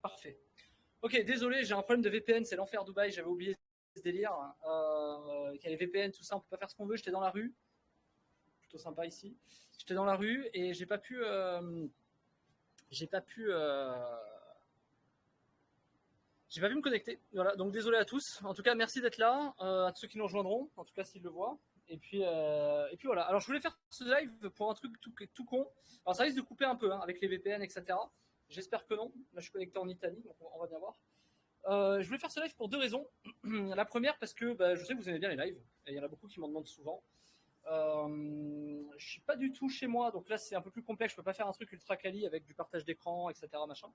Parfait. Ok, désolé, j'ai un problème de VPN, c'est l'enfer Dubaï, j'avais oublié ce délire. Qu'il y a les VPN, tout ça, on peut pas faire ce qu'on veut, j'étais dans la rue. Plutôt sympa ici. J'étais dans la rue et j'ai pas pu. J'ai pas pu. J'ai pas pu me connecter. Voilà, donc désolé à tous. En tout cas, merci d'être là, à ceux qui nous rejoindront, en tout cas s'ils le voient. Et puis voilà. Alors je voulais faire ce live pour un truc tout con. Alors ça risque de couper un peu hein, avec les VPN, etc. J'espère que non. Là, je suis connecté en Italie, donc on va bien voir. Je voulais faire ce live pour deux raisons. La première, parce que bah, je sais que vous aimez bien les lives, et il y en a beaucoup qui m'en demandent souvent. Je suis pas du tout chez moi, donc là c'est un peu plus complexe. Je peux pas faire un truc ultra quali avec du partage d'écran, etc. Machin.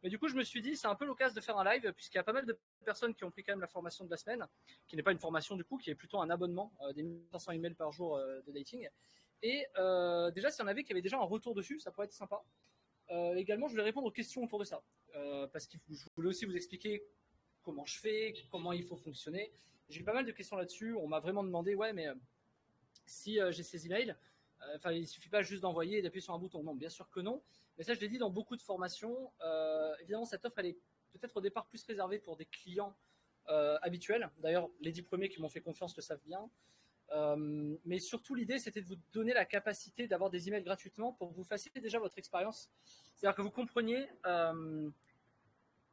Mais du coup, je me suis dit, c'est un peu l'occasion de faire un live, puisqu'il y a pas mal de personnes qui ont pris quand même la formation de la semaine, qui n'est pas une formation du coup, qui est plutôt un abonnement des 1500 emails par jour de dating. Et déjà, s'il y en avait qui avaient déjà un retour dessus, ça pourrait être sympa. Également, je voulais répondre aux questions autour de ça, parce que je voulais aussi vous expliquer comment je fais, comment il faut fonctionner. J'ai eu pas mal de questions là-dessus. On m'a vraiment demandé, ouais, mais si j'ai ces emails, enfin, il suffit pas juste d'envoyer et d'appuyer sur un bouton. Non, bien sûr que non. Mais ça, je l'ai dit dans beaucoup de formations. Évidemment, cette offre, elle est peut-être au départ plus réservée pour des clients habituels. D'ailleurs, les 10 premiers qui m'ont fait confiance le savent bien. Mais surtout, l'idée, c'était de vous donner la capacité d'avoir des emails gratuitement pour que vous fassiez déjà votre expérience. C'est-à-dire que vous compreniez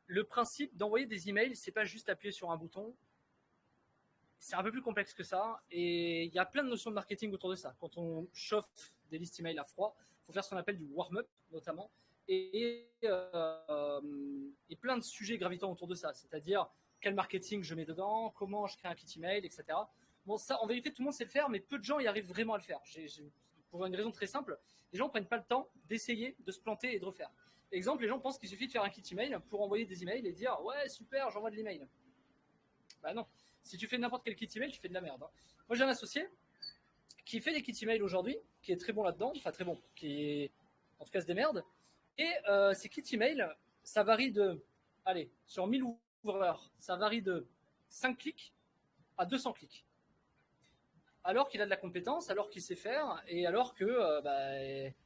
le principe d'envoyer des emails, c'est pas juste appuyer sur un bouton. C'est un peu plus complexe que ça. Et il y a plein de notions de marketing autour de ça. Quand on chauffe des listes email à froid, il faut faire ce qu'on appelle du warm-up, notamment. Et plein de sujets gravitants autour de ça. C'est-à-dire quel marketing je mets dedans, comment je crée un kit email, etc. Bon, ça, en vérité, tout le monde sait le faire, mais peu de gens y arrivent vraiment à le faire. Pour une raison très simple, les gens ne prennent pas le temps d'essayer, de se planter et de refaire. Exemple, les gens pensent qu'il suffit de faire un kit email pour envoyer des emails et dire ouais, super, j'envoie de l'email. Bah non. Si tu fais n'importe quel kit email, tu fais de la merde. Hein. Moi, j'ai un associé qui fait des kits email aujourd'hui, qui est très bon là-dedans, enfin très bon, qui est, en tout cas se démerde. Et ces kits email, ça varie de, allez, sur 1000 ouvreurs, ça varie de 5 clics à 200 clics. Alors qu'il a de la compétence, alors qu'il sait faire, et alors que,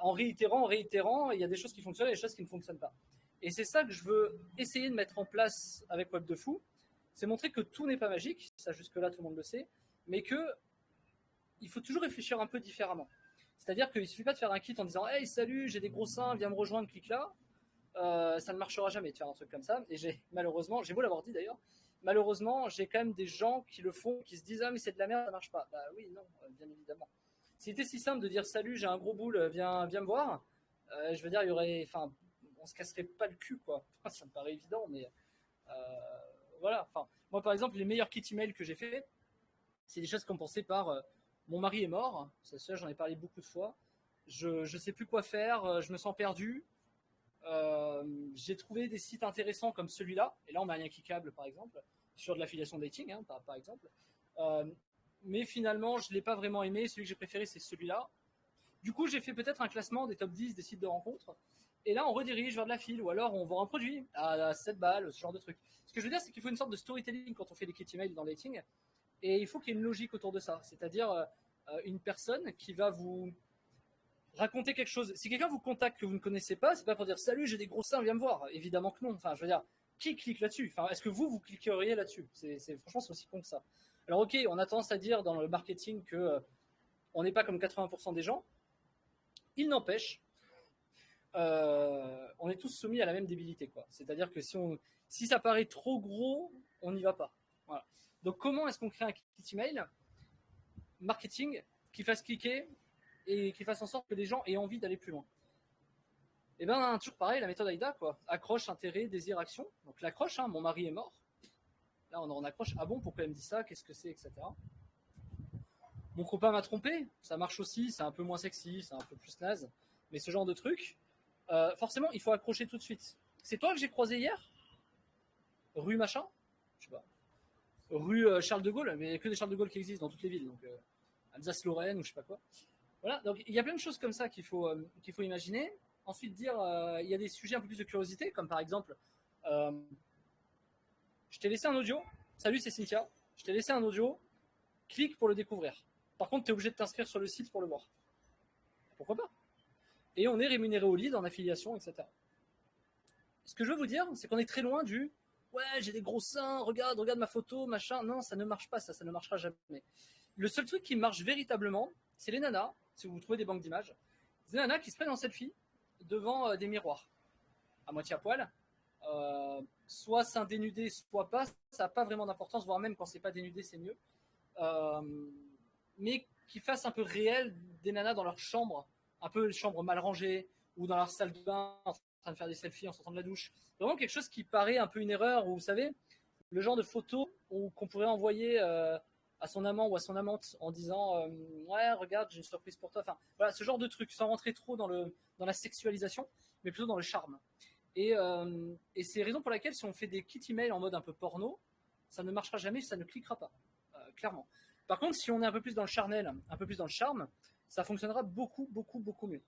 en réitérant, il y a des choses qui fonctionnent et des choses qui ne fonctionnent pas. Et c'est ça que je veux essayer de mettre en place avec Web de Fou, c'est montrer que tout n'est pas magique, ça jusque-là tout le monde le sait, mais que il faut toujours réfléchir un peu différemment. C'est-à-dire qu'il ne suffit pas de faire un kit en disant hey salut, j'ai des gros seins, viens me rejoindre, clique là. Ça ne marchera jamais de faire un truc comme ça. Et malheureusement, j'ai beau l'avoir dit d'ailleurs, malheureusement, j'ai quand même des gens qui le font, qui se disent ah mais c'est de la merde, ça marche pas. Bah oui, non, bien évidemment. C'était si simple de dire salut, j'ai un gros boule, viens me voir. Je veux dire, il y aurait, enfin, on se casserait pas le cul quoi. Ça me paraît évident, mais euh, voilà. Enfin, moi par exemple, les meilleurs kits email que j'ai fait, c'est des choses compensées par mon mari est mort, ça j'en ai parlé beaucoup de fois. Je sais plus quoi faire, je me sens perdu. J'ai trouvé des sites intéressants comme celui-là, et là on met un lien cliquable par exemple, sur de l'affiliation dating hein, par exemple. Euh, mais finalement, je ne l'ai pas vraiment aimé. Celui que j'ai préféré, c'est celui-là. Du coup, j'ai fait peut-être un classement des top 10 des sites de rencontres. Et là, on redirige vers de la file, ou alors on vend un produit à 7 balles, ce genre de truc. Ce que je veux dire, c'est qu'il faut une sorte de storytelling quand on fait des kits email dans le dating. Et il faut qu'il y ait une logique autour de ça. C'est-à-dire une personne qui va vous raconter quelque chose. Si quelqu'un vous contacte que vous ne connaissez pas, c'est pas pour dire salut, j'ai des gros seins, viens me voir. Évidemment que non. Enfin, je veux dire, qui clique là-dessus? Enfin, est-ce que vous cliqueriez là-dessus? Franchement, c'est aussi con que ça. Alors, ok, on a tendance à dire dans le marketing que on n'est pas comme 80% des gens. Il n'empêche, on est tous soumis à la même débilité, quoi. C'est-à-dire que si ça paraît trop gros, on n'y va pas. Voilà. Donc, comment est-ce qu'on crée un kit email marketing qui fasse cliquer et qui fasse en sorte que les gens aient envie d'aller plus loin? Et ben toujours pareil, la méthode AIDA, quoi. Accroche, intérêt, désir, action. Donc l'accroche, hein, mon mari est mort. Là on accroche, ah bon, pourquoi elle me dit ça, qu'est-ce que c'est, etc. Mon copain m'a trompé, ça marche aussi, c'est un peu moins sexy, c'est un peu plus naze, mais ce genre de truc, forcément il faut accrocher tout de suite. C'est toi que j'ai croisé hier, rue machin, je sais pas, rue Charles de Gaulle, mais il n'y a que des Charles de Gaulle qui existent dans toutes les villes, donc Alsace-Lorraine ou je sais pas quoi. Voilà, donc il y a plein de choses comme ça qu'il faut imaginer. Ensuite, dire, il y a des sujets un peu plus de curiosité, comme par exemple, euh, je t'ai laissé un audio. Salut, c'est Cynthia. Je t'ai laissé un audio. Clique pour le découvrir. Par contre, tu es obligé de t'inscrire sur le site pour le voir. Pourquoi pas? Et on est rémunéré au lead en affiliation, etc. ce que je veux vous dire, c'est qu'on est très loin du ouais, j'ai des gros seins, regarde ma photo, machin. Non, ça ne marche pas, ça ne marchera jamais. Le seul truc qui marche véritablement, c'est les nanas, si vous trouvez des banques d'images, c'est des nanas qui se prennent en selfie devant des miroirs, à moitié à poil. Soit seins dénudés, soit pas, ça n'a pas vraiment d'importance, voire même quand c'est pas dénudé, c'est mieux. Mais qui fassent un peu réel des nanas dans leur chambre, un peu une chambre mal rangée, ou dans leur salle de bain, en train de faire des selfies en sortant de la douche. Vraiment quelque chose qui paraît un peu une erreur, ou vous savez, le genre de photo qu'on pourrait envoyer à son amant ou à son amante en disant ouais, regarde, j'ai une surprise pour toi. Enfin, voilà, ce genre de truc, sans rentrer trop dans la sexualisation, mais plutôt dans le charme. Et c'est raison pour laquelle, si on fait des kits email en mode un peu porno, ça ne marchera jamais, ça ne cliquera pas, clairement. Par contre, si on est un peu plus dans le charnel, un peu plus dans le charme, ça fonctionnera beaucoup, beaucoup, beaucoup mieux.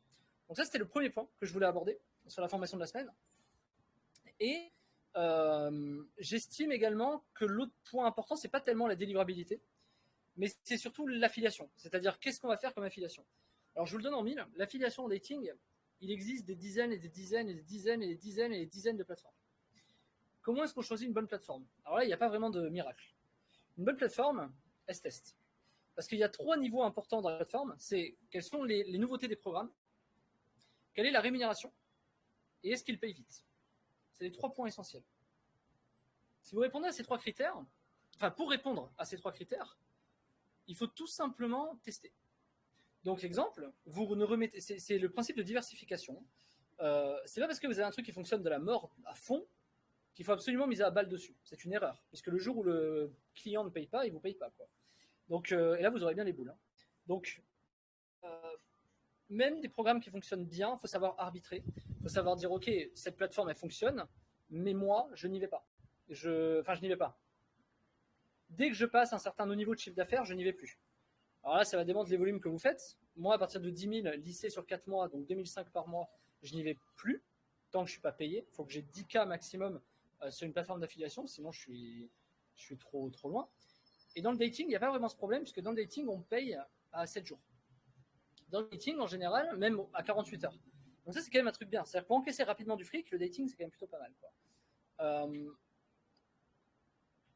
Donc ça, c'était le premier point que je voulais aborder sur la formation de la semaine. Et j'estime également que l'autre point important, c'est pas tellement la délivrabilité, mais c'est surtout l'affiliation. C'est-à-dire, qu'est-ce qu'on va faire comme affiliation? Alors, je vous le donne en mille. L'affiliation en dating, il existe des dizaines et des dizaines et des dizaines et des dizaines et des dizaines de plateformes. Comment est-ce qu'on choisit une bonne plateforme? Alors là, il n'y a pas vraiment de miracle. Une bonne plateforme, elle se teste. Parce qu'il y a 3 niveaux importants dans la plateforme. C'est quelles sont les nouveautés des programmes, quelle est la rémunération, et est-ce qu'ils payent vite. C'est les 3 points essentiels. Si vous répondez à ces 3 critères, enfin pour répondre à ces 3 critères, il faut tout simplement tester. Donc l'exemple, vous ne remettez, c'est le principe de diversification. C'est pas parce que vous avez un truc qui fonctionne de la mort à fond qu'il faut absolument miser à balle dessus. C'est une erreur, puisque le jour où le client ne paye pas, il vous paye pas, quoi. Donc et là vous aurez bien les boules. Hein. Donc même des programmes qui fonctionnent bien, il faut savoir arbitrer. Il faut savoir dire ok, cette plateforme elle fonctionne, mais moi je n'y vais pas. Je n'y vais pas. Dès que je passe un certain niveau de chiffre d'affaires, je n'y vais plus. Alors là, ça va dépendre des volumes que vous faites. Moi, à partir de 10 000 lissés sur 4 mois, donc 2005 par mois, je n'y vais plus tant que je ne suis pas payé. Il faut que j'ai 10 K maximum sur une plateforme d'affiliation, sinon je suis trop loin. Et dans le dating, il n'y a pas vraiment ce problème, puisque dans le dating, on paye à 7 jours. Dans le dating, en général, même à 48 heures. Donc ça, c'est quand même un truc bien. C'est-à-dire pour encaisser rapidement du fric, le dating, c'est quand même plutôt pas mal, quoi.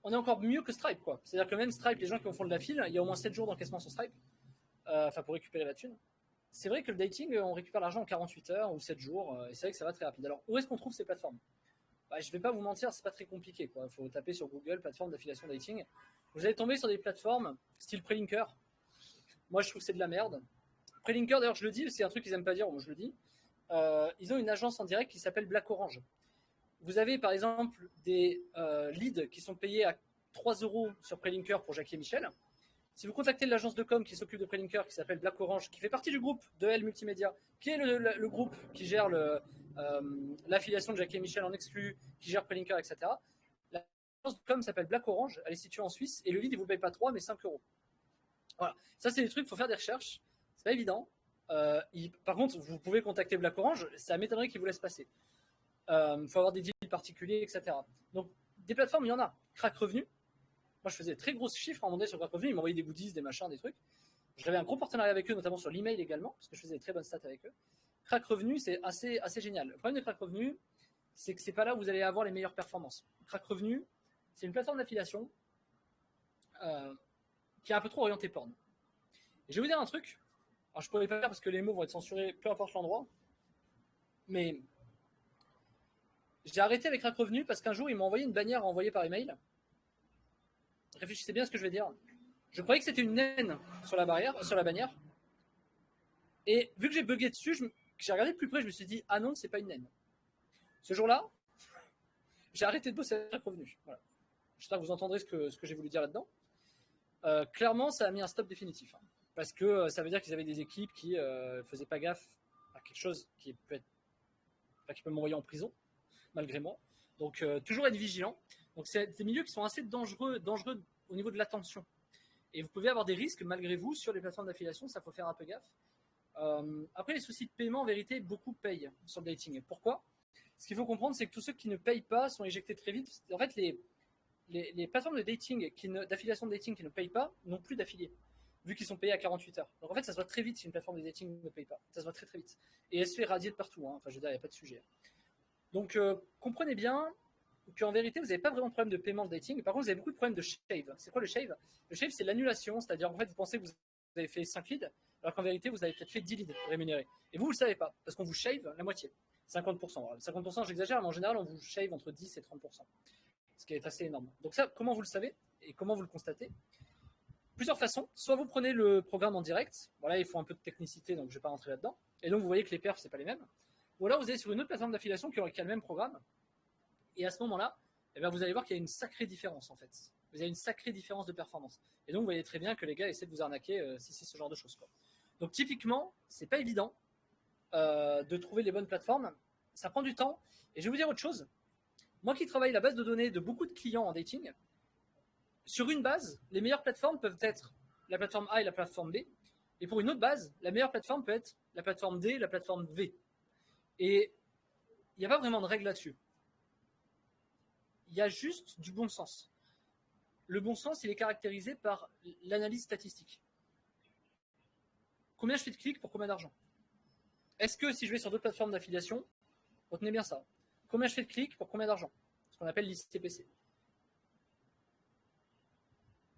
On est encore mieux que Stripe, quoi. C'est-à-dire que même Stripe, les gens qui font de la file, il y a au moins 7 jours d'encaissement sur Stripe, pour récupérer la thune. C'est vrai que le dating, on récupère l'argent en 48 heures ou 7 jours, et c'est vrai que ça va très rapide. Alors, où est-ce qu'on trouve ces plateformes? Je vais pas vous mentir, c'est pas très compliqué, quoi. Il faut taper sur Google, plateforme d'affiliation dating. Vous allez tomber sur des plateformes style Prelinker. Moi, je trouve que c'est de la merde. Prelinker, d'ailleurs, je le dis, c'est un truc qu'ils aiment pas dire, moi je le dis. Ils ont une agence en direct qui s'appelle Black Orange. Vous avez par exemple des leads qui sont payés à 3 € sur Prelinker pour Jackie et Michel. Si vous contactez l'agence de com qui s'occupe de Prelinker, qui s'appelle Black Orange, qui fait partie du groupe de L Multimédia, qui est le groupe qui gère l'affiliation de Jackie et Michel en exclu, qui gère Prelinker, etc. L'agence de com s'appelle Black Orange, elle est située en Suisse, et le lead, il ne vous paye pas 3, mais 5 €. Voilà. Ça, c'est des trucs, il faut faire des recherches. C'est pas évident. Par contre, vous pouvez contacter Black Orange, ça m'étonnerait qu'ils vous laissent passer. Faut avoir des deals particuliers, etc. Donc, des plateformes, il y en a. Crack Revenu. Moi, je faisais des très grosses chiffres à un moment donné sur Crack Revenu. Ils m'envoyaient des goodies, des machins, des trucs. J'avais un gros partenariat avec eux, notamment sur l'email également, parce que je faisais des très bonnes stats avec eux. Crack Revenu, c'est assez génial. Le problème de Crack Revenu, c'est que c'est pas là où vous allez avoir les meilleures performances. Crack Revenu, c'est une plateforme d'affiliation qui est un peu trop orientée porn. Et je vais vous dire un truc. Alors, je pourrais pas le faire parce que les mots vont être censurés, peu importe l'endroit. Mais j'ai arrêté avec Crack Revenu parce qu'un jour, ils m'ont envoyé une bannière envoyée par email. Réfléchissez bien à ce que je vais dire. Je croyais que c'était une naine sur la bannière. Et vu que j'ai bugué dessus, que j'ai regardé de plus près, je me suis dit, ah non, c'est pas une naine. Ce jour-là, j'ai arrêté de bosser avec Crack Revenu. Voilà. J'espère que vous entendrez ce que j'ai voulu dire là-dedans. Clairement, ça a mis un stop définitif. Hein, parce que ça veut dire qu'ils avaient des équipes qui faisaient pas gaffe à quelque chose qui peut m'envoyer en prison, malgré moi. Donc, toujours être vigilant. Donc, c'est des milieux qui sont assez dangereux au niveau de l'attention. Et vous pouvez avoir des risques, malgré vous, sur les plateformes d'affiliation. Ça, faut faire un peu gaffe. Après, les soucis de paiement, en vérité, beaucoup payent sur le dating. Pourquoi? Ce qu'il faut comprendre, c'est que tous ceux qui ne payent pas sont éjectés très vite. En fait, les plateformes de dating, d'affiliation de dating qui ne payent pas, n'ont plus d'affiliés, vu qu'ils sont payés à 48 heures. Donc en fait, ça se voit très vite si une plateforme de dating ne paye pas. Ça se voit très très vite. Et elle se fait radier de partout. Hein. Enfin, je veux dire, il n'y a pas de sujet. Donc, comprenez bien qu'en vérité, vous n'avez pas vraiment de problème de paiement de dating. Par contre, vous avez beaucoup de problèmes de shave. C'est quoi le shave? Le shave, c'est l'annulation. C'est-à-dire, en fait, vous pensez que vous avez fait 5 leads, alors qu'en vérité, vous avez peut-être fait 10 leads rémunérés. Et vous ne le savez pas, parce qu'on vous shave la moitié. 50%. 50%, j'exagère, mais en général, on vous shave entre 10 et 30%. Ce qui est assez énorme. Donc ça, comment vous le savez et comment vous le constatez? Plusieurs façons. Soit vous prenez le programme en direct. Voilà, il faut un peu de technicité, donc je ne vais pas rentrer là-dedans. Et donc, vous voyez que les perfs, ce n'est pas les mêmes. Ou alors, vous allez sur une autre plateforme d'affiliation qui a le même programme. Et à ce moment-là, eh bien, vous allez voir qu'il y a une sacrée différence en fait. Vous avez une sacrée différence de performance. Et donc vous voyez très bien que les gars essaient de vous arnaquer si c'est ce genre de choses, quoi. Donc typiquement, c'est pas évident de trouver les bonnes plateformes. Ça prend du temps. Et je vais vous dire autre chose. Moi qui travaille la base de données de beaucoup de clients en dating, sur une base, les meilleures plateformes peuvent être la plateforme A et la plateforme B. Et pour une autre base, la meilleure plateforme peut être la plateforme D et la plateforme V. Et il n'y a pas vraiment de règle là-dessus. Il y a juste du bon sens. Le bon sens, il est caractérisé par l'analyse statistique. Combien je fais de clics pour combien d'argent? Est-ce que si je vais sur d'autres plateformes d'affiliation, retenez bien ça, combien je fais de clics pour combien d'argent? Ce qu'on appelle l'ICPC.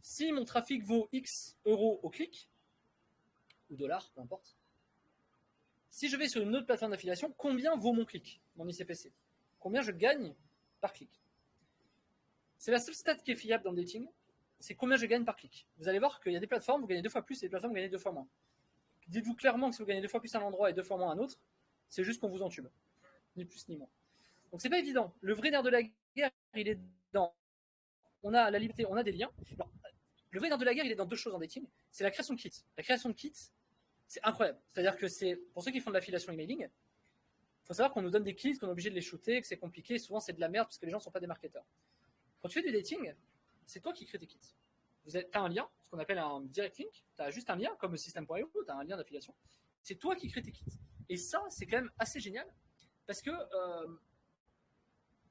Si mon trafic vaut X euros au clic, ou dollars, peu importe, si je vais sur une autre plateforme d'affiliation, combien vaut mon clic, mon ICPC? Combien je gagne par clic? C'est la seule stat qui est fiable dans le dating, c'est combien je gagne par clic. Vous allez voir qu'il y a des plateformes, vous gagnez 2 fois plus et des plateformes, vous gagnez 2 fois moins. Dites-vous clairement que si vous gagnez 2 fois plus à un endroit et 2 fois moins à un autre, c'est juste qu'on vous entube. Ni plus ni moins. Donc c'est pas évident. Le vrai nerf de la guerre, il est dans... On a la liberté, on a des liens. Alors, le vrai nerf de la guerre, il est dans deux choses en dating. C'est la création de kits. La création de kits, c'est incroyable. C'est-à-dire que c'est, pour ceux qui font de l'affiliation emailing, il faut savoir qu'on nous donne des kits, qu'on est obligé de les shooter, que c'est compliqué. Souvent, c'est de la merde parce que les gens ne sont pas des marketeurs. Quand tu fais du dating, c'est toi qui crée tes kits. Tu as un lien, ce qu'on appelle un direct link. Tu as juste un lien, comme le système.io, tu as un lien d'affiliation. C'est toi qui crée tes kits. Et ça, c'est quand même assez génial parce que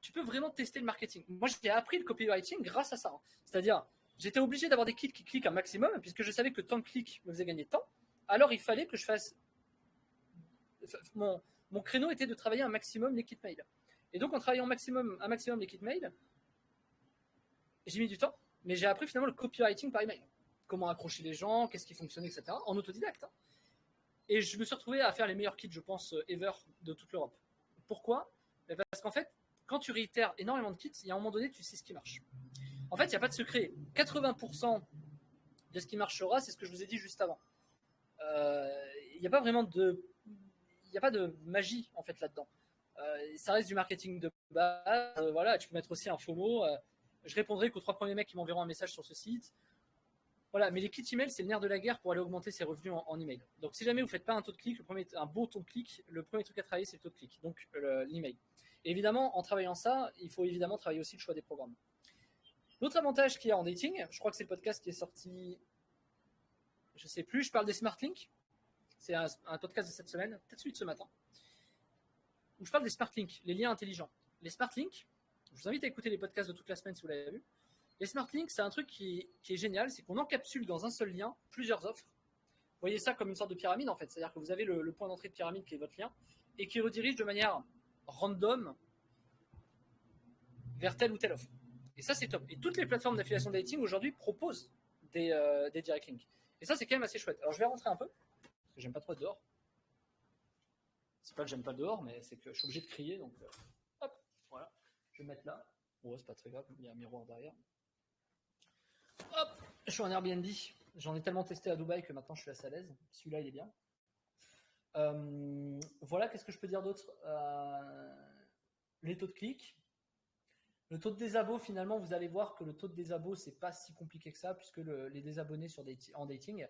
tu peux vraiment tester le marketing. Moi, j'ai appris le copywriting grâce à ça. C'est-à-dire, j'étais obligé d'avoir des kits qui cliquent un maximum puisque je savais que tant de clics me faisait gagner de temps. Alors, il fallait que je fasse. Mon créneau était de travailler un maximum les kits mail. Et donc, en travaillant un maximum les kits mail, j'ai mis du temps, mais j'ai appris finalement le copywriting par email. Comment accrocher les gens, qu'est-ce qui fonctionnait, etc. En autodidacte. Et je me suis retrouvé à faire les meilleurs kits, je pense, ever de toute l'Europe. Pourquoi? Parce qu'en fait, quand tu réitères énormément de kits, il y a un moment donné, tu sais ce qui marche. En fait, il n'y a pas de secret. 80% de ce qui marchera, c'est ce que je vous ai dit juste avant. Il n'y a pas vraiment de... Il n'y a pas de magie, en fait, là-dedans. Ça reste du marketing de base. Voilà, tu peux mettre aussi un FOMO. Je répondrai qu'aux 3 premiers mecs qui m'enverront un message sur ce site. Voilà, mais les kits email, c'est le nerf de la guerre pour aller augmenter ses revenus en email. Donc, si jamais vous ne faites pas un taux de clic, un beau taux de clic, le premier truc à travailler, c'est le taux de clic, donc l'email. Et évidemment, en travaillant ça, il faut évidemment travailler aussi le choix des programmes. L'autre avantage qu'il y a en dating, je crois que c'est le podcast qui est sorti, je ne sais plus, je parle des smart links. C'est un podcast de cette semaine, peut-être celui de ce matin, où je parle des smart links, les liens intelligents. Les smart links, je vous invite à écouter les podcasts de toute la semaine si vous l'avez vu. Les smart links, c'est un truc qui est génial, c'est qu'on encapsule dans un seul lien plusieurs offres. Vous voyez ça comme une sorte de pyramide en fait, c'est-à-dire que vous avez le point d'entrée de pyramide qui est votre lien et qui redirige de manière random vers telle ou telle offre. Et ça, c'est top. Et toutes les plateformes d'affiliation dating aujourd'hui proposent des direct links. Et ça, c'est quand même assez chouette. Alors, je vais rentrer un peu, parce que j'aime pas trop être dehors. C'est pas que j'aime pas dehors, mais c'est que je suis obligé de crier, donc hop, voilà. Je vais me mettre là. Bon, c'est pas très grave, il y a un miroir derrière. Hop, je suis en Airbnb. J'en ai tellement testé à Dubaï que maintenant je suis assez à l'aise. Celui-là, il est bien. Voilà, qu'est-ce que je peux dire d'autre? Les taux de clic. Le taux de désabos, finalement, vous allez voir que le taux de désabos, c'est pas si compliqué que ça, puisque les désabonnés en dating,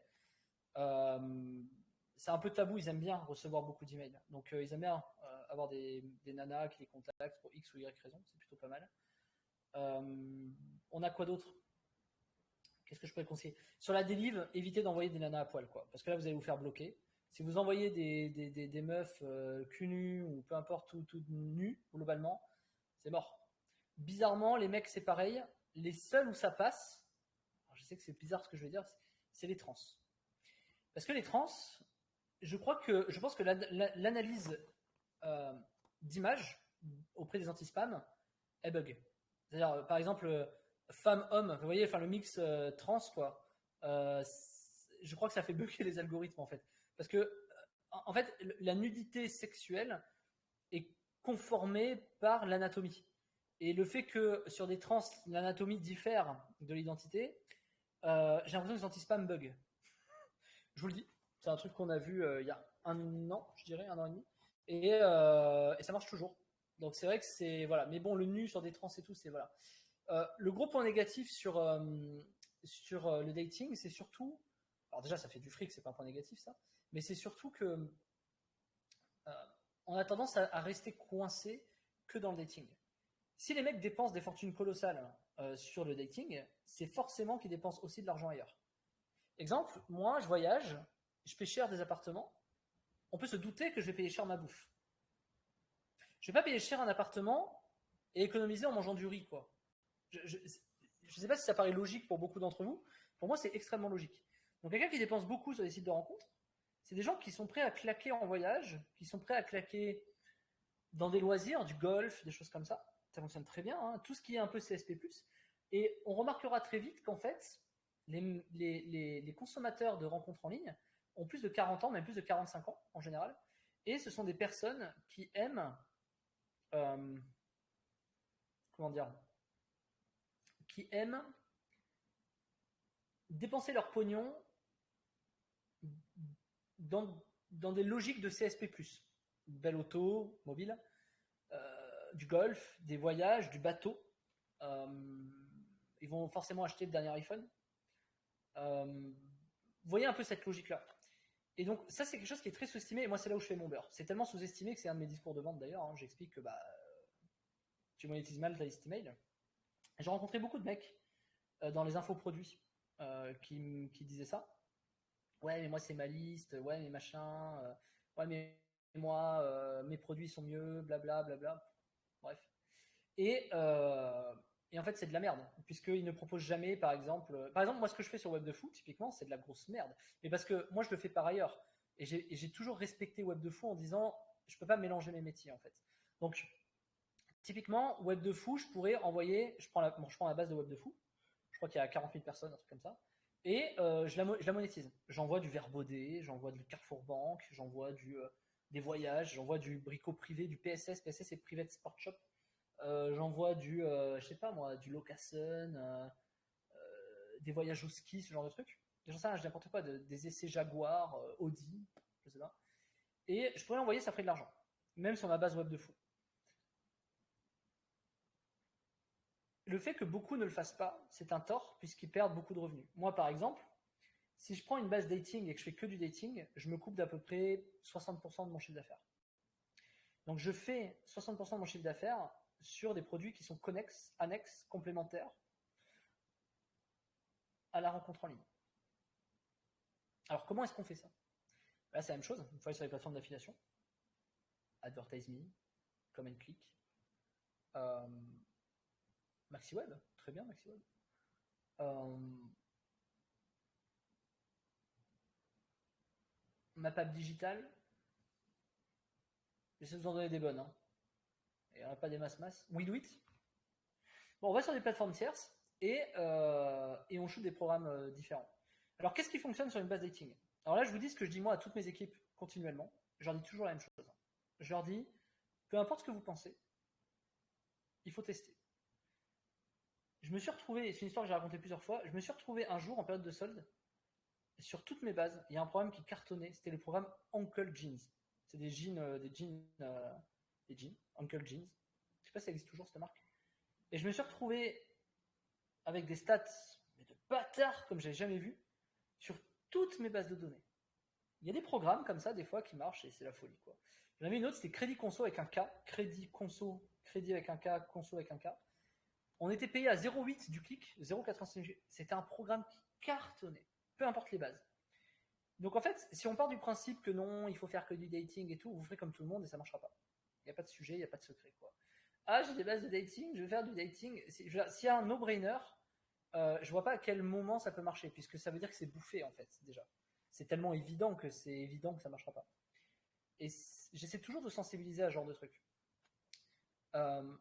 c'est un peu tabou, ils aiment bien recevoir beaucoup d'emails. Donc, ils aiment bien avoir des nanas qui les contactent pour X ou Y raison, c'est plutôt pas mal. On a quoi d'autre? Qu'est-ce que je pourrais conseiller? Sur la delive, évitez d'envoyer des nanas à poil, quoi, parce que là, vous allez vous faire bloquer. Si vous envoyez des meufs cul nu ou peu importe, tout nu, globalement, c'est mort. Bizarrement, les mecs, c'est pareil. Les seuls où ça passe, alors je sais que c'est bizarre ce que je vais dire, c'est les trans. Parce que les trans, je pense que l'analyse d'image auprès des anti-spam, elle bug. C'est-à-dire, par exemple, femme-homme, vous voyez, enfin le mix trans, quoi. Je crois que ça fait bugger les algorithmes, en fait. Parce que, en fait, la nudité sexuelle est conformée par l'anatomie. Et le fait que sur des trans, l'anatomie diffère de l'identité, j'ai l'impression que les anti-spam bug. Je vous le dis, c'est un truc qu'on a vu il y a un an, je dirais, un an et demi. Et ça marche toujours. Donc c'est vrai que c'est. Voilà. Mais bon, le nu sur des trans et tout, c'est. Voilà. Le gros point négatif sur le dating, c'est surtout. Alors déjà, ça fait du fric, c'est pas un point négatif, ça. Mais c'est surtout que. On a tendance à rester coincé que dans le dating. Si les mecs dépensent des fortunes colossales sur le dating, c'est forcément qu'ils dépensent aussi de l'argent ailleurs. Exemple, moi, je voyage, je paie cher des appartements. On peut se douter que je vais payer cher ma bouffe. Je vais pas payer cher un appartement et économiser en mangeant du riz, quoi. Je sais pas si ça paraît logique pour beaucoup d'entre vous. Pour moi, c'est extrêmement logique. Donc, quelqu'un qui dépense beaucoup sur les sites de rencontres, c'est des gens qui sont prêts à claquer en voyage, qui sont prêts à claquer dans des loisirs, du golf, des choses comme ça. Ça fonctionne très bien, hein. Tout ce qui est un peu CSP+. Et on remarquera très vite qu'en fait, les consommateurs de rencontres en ligne ont plus de 40 ans, même plus de 45 ans en général. Et ce sont des personnes qui aiment, comment dire, qui aiment dépenser leur pognon dans des logiques de CSP+. Belle auto, mobile, du golf, des voyages, du bateau. Ils vont forcément acheter le dernier iPhone. Vous voyez un peu cette logique-là. Et donc ça, c'est quelque chose qui est très sous-estimé, et moi c'est là où je fais mon beurre. C'est tellement sous-estimé que c'est un de mes discours de vente d'ailleurs, hein. J'explique que tu monétises mal ta liste email. J'ai rencontré beaucoup de mecs dans les infoproduits qui disaient ça. Ouais, mais moi c'est ma liste, ouais, mais machin, ouais, mais moi, mes produits sont mieux, blabla, blabla. Bref. Et en fait, c'est de la merde, puisqu'ils ne proposent jamais, par exemple, moi, ce que je fais sur Web de Fou, typiquement, c'est de la grosse merde. Mais parce que moi, je le fais par ailleurs. Et j'ai toujours respecté Web de Fou en disant, je peux pas mélanger mes métiers, en fait. Donc, typiquement, Web de Fou, je pourrais envoyer, je prends la base de Web de Fou, je crois qu'il y a 40 000 personnes, un truc comme ça, et je la monétise. J'envoie du Verbaudet, j'envoie du Carrefour Banque, j'envoie des voyages, j'envoie du bricot privé, du PSS. PSS, c'est Private Sport Shop. J'envoie je sais pas moi, du Locasun, des voyages au ski, ce genre de trucs. J'en sais rien, je dis n'importe quoi, des essais Jaguar, Audi, je sais pas. Et je pourrais l'envoyer, ça ferait de l'argent. Même sur ma base web de fou. Le fait que beaucoup ne le fassent pas, c'est un tort, puisqu'ils perdent beaucoup de revenus. Moi, par exemple, si je prends une base dating et que je fais que du dating, je me coupe d'à peu près 60% de mon chiffre d'affaires. Donc je fais 60% de mon chiffre d'affaires sur des produits qui sont connexes, annexes, complémentaires à la rencontre en ligne. Alors comment est-ce qu'on fait ça? Là, c'est la même chose. Il faut aller sur les plateformes d'affiliation. AdvertiseMe, Come and Click, MaxiWeb, très bien MaxiWeb. Mapap Digital, j'essaie de vous en donner des bonnes. Hein. Il n'y en a pas des masses. WeDoIt. Bon, on va sur des plateformes tierces et on shoot des programmes différents. Alors, qu'est-ce qui fonctionne sur une base dating? Alors là, je vous dis ce que je dis moi à toutes mes équipes continuellement. Je leur dis toujours la même chose. Je leur dis, peu importe ce que vous pensez, il faut tester. Je me suis retrouvé, c'est une histoire que j'ai racontée plusieurs fois, je me suis retrouvé un jour en période de solde, sur toutes mes bases, il y a un programme qui cartonnait, c'était le programme Uncle Jeans. C'est des jeans, Uncle Jeans. Je sais pas si ça existe toujours cette marque. Et je me suis retrouvé avec des stats de bâtards comme j'ai jamais vu sur toutes mes bases de données. Il y a des programmes comme ça des fois qui marchent et c'est la folie quoi. J'en avais une autre, c'était Crédit Conso avec un K, Crédit Conso, Crédit avec un K, Conso avec un K. On était payé à 0,8 du clic, 0,85. C'était un programme qui cartonnait, peu importe les bases. Donc en fait, si on part du principe que non, il faut faire que du dating et tout, vous ferez comme tout le monde et ça marchera pas. Il n'y a pas de sujet, il n'y a pas de secret quoi. Ah, j'ai des bases de dating, je vais faire du dating. S'il y a un no-brainer, je vois pas à quel moment ça peut marcher, puisque ça veut dire que c'est bouffé en fait déjà. C'est tellement évident que c'est évident que ça marchera pas. Et j'essaie toujours de sensibiliser à ce genre de truc. Euh,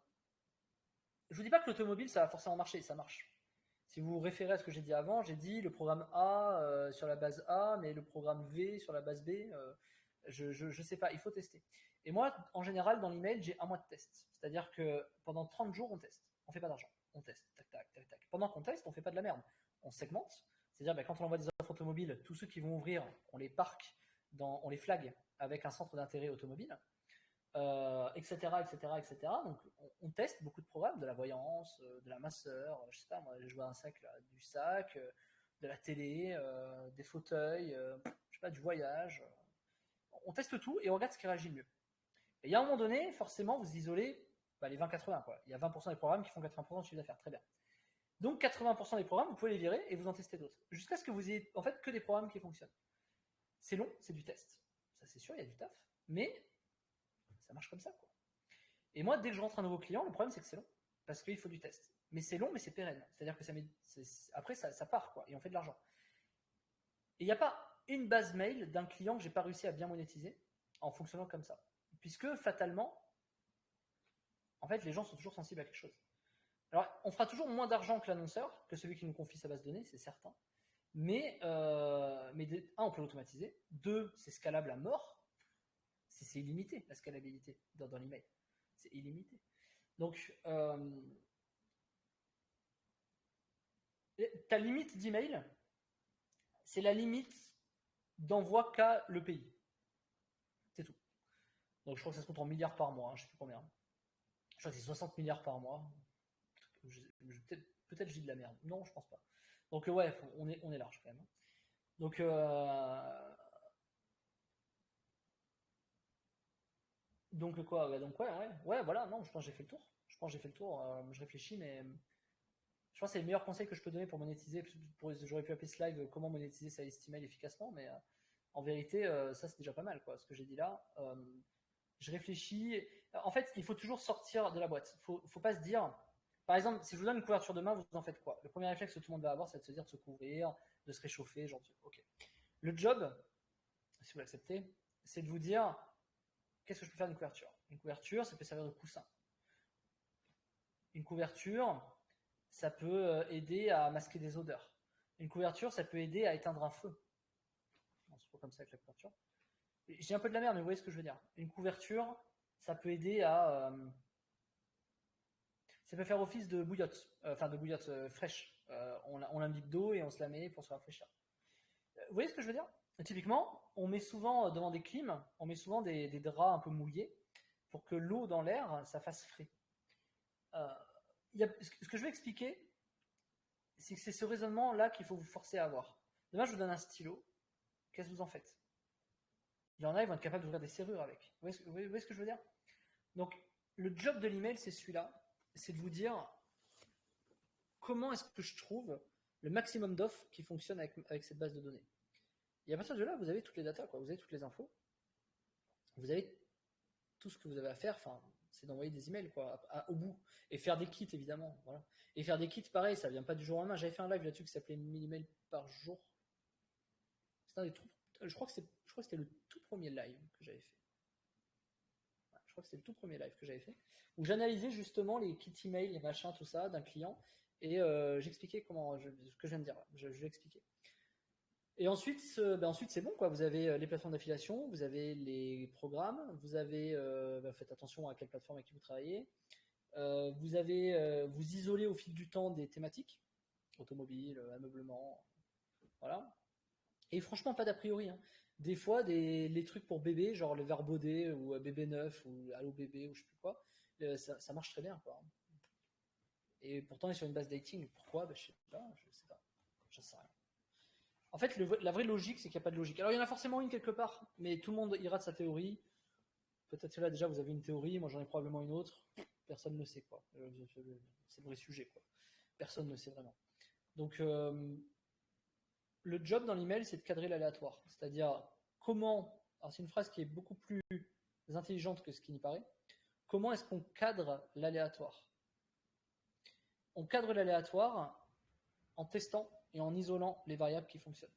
je vous dis pas que l'automobile, ça va forcément marcher, ça marche. Si vous vous référez à ce que j'ai dit avant, j'ai dit le programme A sur la base A, mais le programme V sur la base B, je sais pas, il faut tester. Et moi, en général, dans l'email, j'ai un mois de test. C'est-à-dire que pendant 30 jours, on teste. On fait pas d'argent. On teste. Tac, tac, tac, tac. Pendant qu'on teste, on fait pas de la merde. On segmente. C'est-à-dire, ben, quand on envoie des offres automobiles, tous ceux qui vont ouvrir, on les parque, on les flag avec un centre d'intérêt automobile. Etc., etc., etc. Donc, on teste beaucoup de programmes, de la voyance, de la masseur, je sais pas, moi, je vois un sac là, du sac, de la télé, des fauteuils, je sais pas, du voyage. On teste tout et on regarde ce qui réagit le mieux. Et il y a un moment donné, forcément, vous isolez les 20-80, quoi. Il y a 20% des programmes qui font 80% de chiffre d'affaires, très bien. Donc 80% des programmes, vous pouvez les virer et vous en testez d'autres. Jusqu'à ce que vous ayez en fait que des programmes qui fonctionnent. C'est long, c'est du test. Ça c'est sûr, il y a du taf. Mais ça marche comme ça, quoi. Et moi, dès que je rentre un nouveau client, le problème c'est que c'est long. Parce qu'il faut du test. Mais c'est long, mais c'est pérenne. C'est-à-dire que après, ça part, quoi. Et on fait de l'argent. Et il n'y a pas une base mail d'un client que j'ai pas réussi à bien monétiser en fonctionnant comme ça. Puisque fatalement, en fait, les gens sont toujours sensibles à quelque chose. Alors, on fera toujours moins d'argent que l'annonceur, que celui qui nous confie sa base de données, c'est certain. Mais on peut l'automatiser. Deux, c'est scalable à mort. C'est illimité, la scalabilité dans l'email. C'est illimité. Donc, ta limite d'email, c'est la limite d'envoi qu'a le pays. C'est tout. Donc, je crois que ça se compte en milliards par mois, je ne sais plus combien. Je crois que c'est 60 milliards par mois. Peut-être je dis de la merde. Non, je pense pas. Donc, ouais, on est large quand même. Donc, quoi donc ouais, voilà, non, je pense que j'ai fait le tour. Je réfléchis, mais je pense que c'est le meilleur conseil que je peux donner pour monétiser. J'aurais pu appeler ce live comment monétiser sa liste email efficacement, mais en vérité, ça c'est déjà pas mal, quoi, ce que j'ai dit là. Je réfléchis. En fait, il faut toujours sortir de la boîte. Faut pas se dire. Par exemple, si je vous donne une couverture demain, vous en faites quoi? Le premier réflexe que tout le monde va avoir, c'est de se dire de se couvrir, de se réchauffer, genre. Ok. Le job, si vous l'acceptez, c'est de vous dire qu'est-ce que je peux faire d'une couverture? Une couverture, ça peut servir de coussin. Une couverture, ça peut aider à masquer des odeurs. Une couverture, ça peut aider à éteindre un feu. Non, c'est pas comme ça avec la couverture. J'ai un peu de la merde, mais vous voyez ce que je veux dire. Une couverture, ça peut aider à. Ça peut faire office de bouillotte, de bouillotte fraîche. On l'imbibe d'eau et on se la met pour se rafraîchir. Vous voyez ce que je veux dire? Typiquement, on met souvent devant des clims, on met souvent des draps un peu mouillés pour que l'eau dans l'air, ça fasse frais. Ce que je vais expliquer, c'est que c'est ce raisonnement-là qu'il faut vous forcer à avoir. Demain, je vous donne un stylo. Qu'est-ce que vous en faites? Il y en a, ils vont être capables d'ouvrir des serrures avec. Vous voyez ce que je veux dire? Donc, le job de l'email, c'est celui-là. C'est de vous dire comment est-ce que je trouve le maximum d'offres qui fonctionnent avec cette base de données. Et à partir de là, vous avez toutes les datas, quoi. Vous avez toutes les infos. Vous avez tout ce que vous avez à faire. Enfin, c'est d'envoyer des emails, quoi, au bout. Et faire des kits, évidemment. Voilà. Et faire des kits, pareil, ça vient pas du jour au lendemain. J'avais fait un live là-dessus qui s'appelait 1000 emails par jour. C'était un des tout. Je crois que c'était le tout premier live que j'avais fait. Ouais, je crois que c'était le tout premier live que j'avais fait. Où j'analysais justement les kits email, les machins, tout ça, d'un client. Et j'expliquais ce que je viens de dire. Je l'expliquais. Et ensuite, c'est bon, quoi. Vous avez les plateformes d'affiliation, vous avez les programmes, vous avez, faites attention à quelle plateforme avec qui vous travaillez. Vous isolez au fil du temps des thématiques, automobile, ameublement, voilà. Et franchement, pas d'a priori, hein. Des fois, les trucs pour bébé, genre le Verbaudet ou bébé neuf ou Allo bébé ou je sais plus quoi, ça marche très bien, quoi. Et pourtant, on est sur une base dating. Pourquoi? Je sais pas, je sais rien. En fait, la vraie logique, c'est qu'il n'y a pas de logique. Alors, il y en a forcément une quelque part, mais tout le monde ira de sa théorie. Peut-être que là, déjà, vous avez une théorie, moi j'en ai probablement une autre. Personne ne sait, quoi. C'est le vrai sujet, quoi. Personne ne sait vraiment. Donc, le job dans l'email, c'est de cadrer l'aléatoire. C'est-à-dire, comment. Alors, c'est une phrase qui est beaucoup plus intelligente que ce qui n'y paraît. Comment est-ce qu'on cadre l'aléatoire? On cadre l'aléatoire en testant et en isolant les variables qui fonctionnent.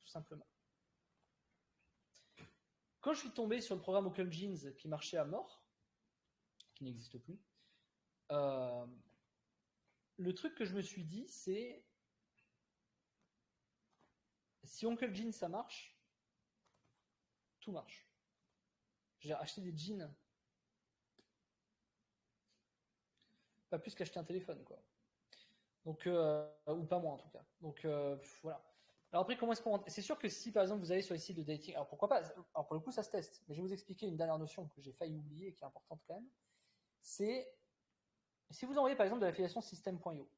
Tout simplement. Quand je suis tombé sur le programme OccluJeans qui marchait à mort, qui n'existe plus. Le truc que je me suis dit, c'est si Uncle Jean ça marche, tout marche. J'ai acheté des jeans, pas plus qu'acheter un téléphone, quoi. Donc, ou pas moi en tout cas. Donc voilà. Alors après, comment est-ce qu'on... C'est sûr que si par exemple vous allez sur les sites de dating, alors pourquoi pas, alors pour le coup ça se teste, mais je vais vous expliquer une dernière notion que j'ai failli oublier et qui est importante quand même. C'est si vous envoyez par exemple de l'affiliation system.io,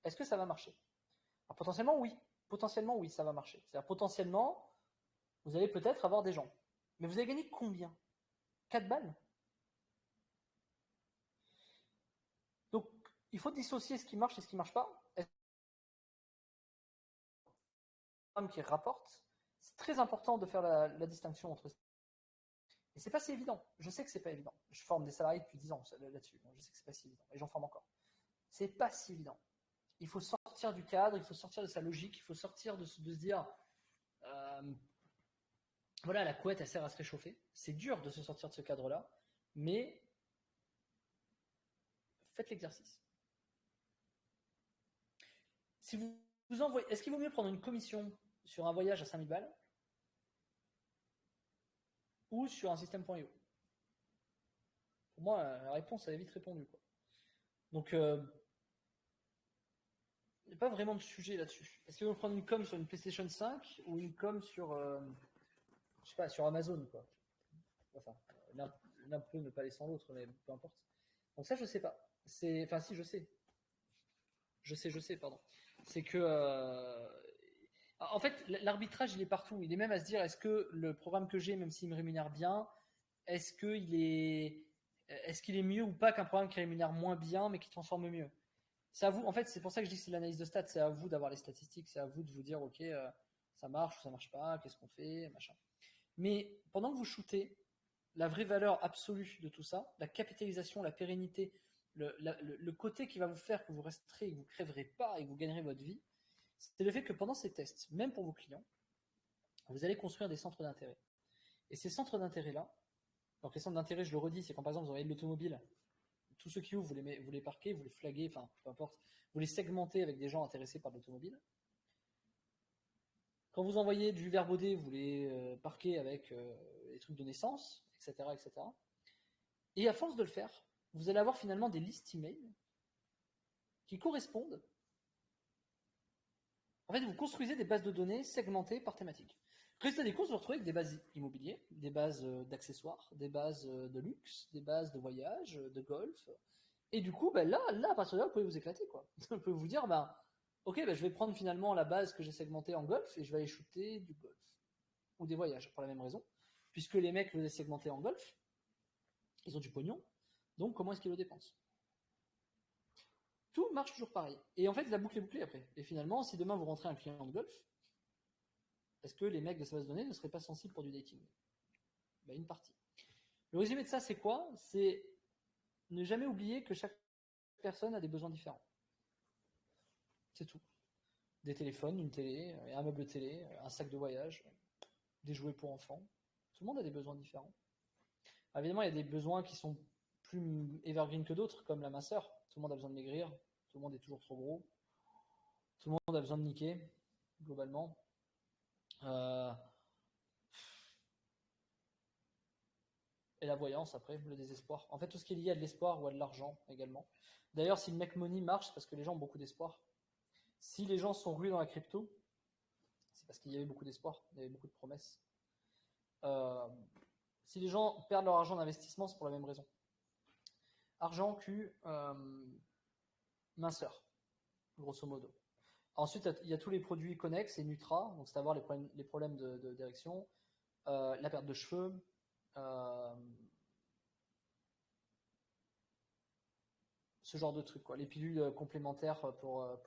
est-ce que ça va marcher? Alors potentiellement oui, ça va marcher. C'est-à-dire potentiellement, vous allez peut-être avoir des gens. Mais vous allez gagner combien? 4 balles? Donc il faut dissocier ce qui marche et ce qui ne marche pas. Qui rapporte, c'est très important de faire la distinction entre. Et c'est pas si évident. Je sais que c'est pas évident. Je forme des salariés depuis 10 ans là-dessus. Donc je sais que c'est pas si évident. Et j'en forme encore. C'est pas si évident. Il faut sortir du cadre, il faut sortir de sa logique, il faut sortir de se dire voilà, la couette elle sert à se réchauffer. C'est dur de se sortir de ce cadre-là, mais faites l'exercice. Si vous envoyez, est-ce qu'il vaut mieux prendre une commission sur un voyage à 5000 balles ou sur un système.io? Pour moi, la réponse elle est vite répondue, quoi. Donc, il n'y a pas vraiment de sujet là-dessus. Est-ce qu'ils vont prendre une com sur une PlayStation 5 ou une com sur, je sais pas, sur Amazon, quoi. Enfin, l'un peut ne pas aller sans l'autre, mais peu importe. Donc ça, je sais pas. Enfin, si, je sais. Je sais, pardon. C'est que, en fait, l'arbitrage, il est partout. Il est même à se dire, est-ce que le programme que j'ai, même s'il me rémunère bien, est-ce qu'il est mieux ou pas qu'un programme qui rémunère moins bien, mais qui transforme mieux? C'est à vous, en fait, c'est pour ça que je dis que c'est l'analyse de stats, c'est à vous d'avoir les statistiques, c'est à vous de vous dire, ok, ça marche ou ça marche pas, qu'est-ce qu'on fait, machin. Mais pendant que vous shootez, la vraie valeur absolue de tout ça, la capitalisation, la pérennité, le côté qui va vous faire que vous resterez, que vous crèverez pas et que vous gagnerez votre vie, c'est le fait que pendant ces tests, même pour vos clients, vous allez construire des centres d'intérêt. Et ces centres d'intérêt-là, donc les centres d'intérêt, je le redis, c'est quand par exemple vous envoyez de l'automobile, tous ceux qui ouvrent, vous les parquez, vous les flaguez, enfin peu importe, vous les segmentez avec des gens intéressés par l'automobile. Quand vous envoyez du verbaudet, vous les parquez avec les trucs de naissance, etc., etc. Et à force de le faire, vous allez avoir finalement des listes email qui correspondent. En fait, vous construisez des bases de données segmentées par thématique. Résultat des courses, vous vous retrouvez avec des bases immobilières, des bases d'accessoires, des bases de luxe, des bases de voyage, de golf. Et du coup, là, à partir de là, vous pouvez vous éclater, quoi. Vous pouvez vous dire, ok, je vais prendre finalement la base que j'ai segmentée en golf et je vais aller shooter du golf. Ou des voyages, pour la même raison. Puisque les mecs le segmentés en golf, ils ont du pognon, donc comment est-ce qu'ils le dépensent? Tout marche toujours pareil. Et en fait, la boucle est bouclée après. Et finalement, si demain vous rentrez un client de golf, est-ce que les mecs de sa base de données ne seraient pas sensibles pour du dating? Une partie. Le résumé de ça, c'est quoi? C'est ne jamais oublier que chaque personne a des besoins différents. C'est tout. Des téléphones, une télé, un meuble télé, un sac de voyage, des jouets pour enfants. Tout le monde a des besoins différents. Évidemment, il y a des besoins qui sont plus evergreen que d'autres, comme la minceur. Tout le monde a besoin de maigrir, tout le monde est toujours trop gros, tout le monde a besoin de niquer, globalement. Et la voyance, après, le désespoir. En fait, tout ce qui est lié à de l'espoir ou à de l'argent également. D'ailleurs, si le make money marche, c'est parce que les gens ont beaucoup d'espoir. Si les gens sont rués dans la crypto, c'est parce qu'il y avait beaucoup d'espoir, il y avait beaucoup de promesses. Si les gens perdent leur argent d'investissement, c'est pour la même raison. Argent, Q, minceur, grosso modo. Ensuite, il y a tous les produits connexes et Nutra, donc c'est à voir les problèmes d'érection, la perte de cheveux, ce genre de trucs, quoi. Les pilules complémentaires pour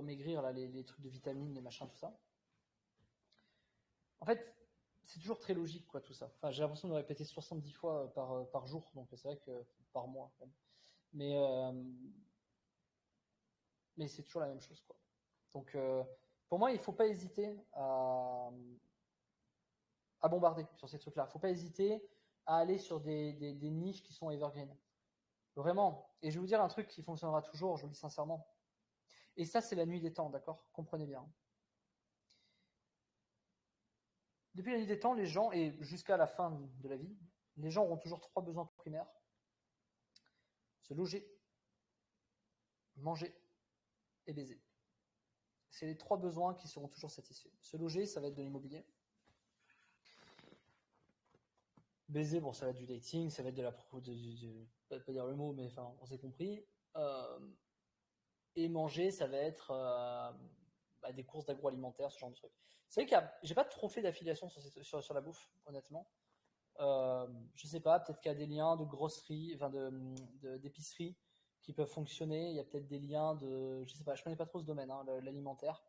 maigrir, là, les trucs de vitamines, les machins, tout ça. En fait, c'est toujours très logique, quoi, tout ça. Enfin, j'ai l'impression de répéter 70 fois par jour, donc c'est vrai que par mois. Mais c'est toujours la même chose, quoi. Donc, pour moi, il ne faut pas hésiter à bombarder sur ces trucs-là. Faut pas hésiter à aller sur des niches qui sont evergreen. Vraiment. Et je vais vous dire un truc qui fonctionnera toujours, je vous le dis sincèrement. Et ça, c'est la nuit des temps, d'accord? Comprenez bien. Depuis la nuit des temps, les gens, et jusqu'à la fin de la vie, les gens auront toujours 3 besoins primaires. Se loger, manger et baiser. C'est les 3 besoins qui seront toujours satisfaits. Se loger, ça va être de l'immobilier. Baiser, bon, ça va être du dating, ça va être de la pas dire le mot, mais enfin, on s'est compris. Et manger, ça va être des courses d'agroalimentaire, ce genre de trucs. C'est vrai que j'ai pas trop fait d'affiliation sur la bouffe, honnêtement. Je sais pas, peut-être qu'il y a des liens de grosserie, enfin d'épicerie qui peuvent fonctionner. Il y a peut-être des liens je sais pas, je connais pas trop ce domaine, hein, l'alimentaire.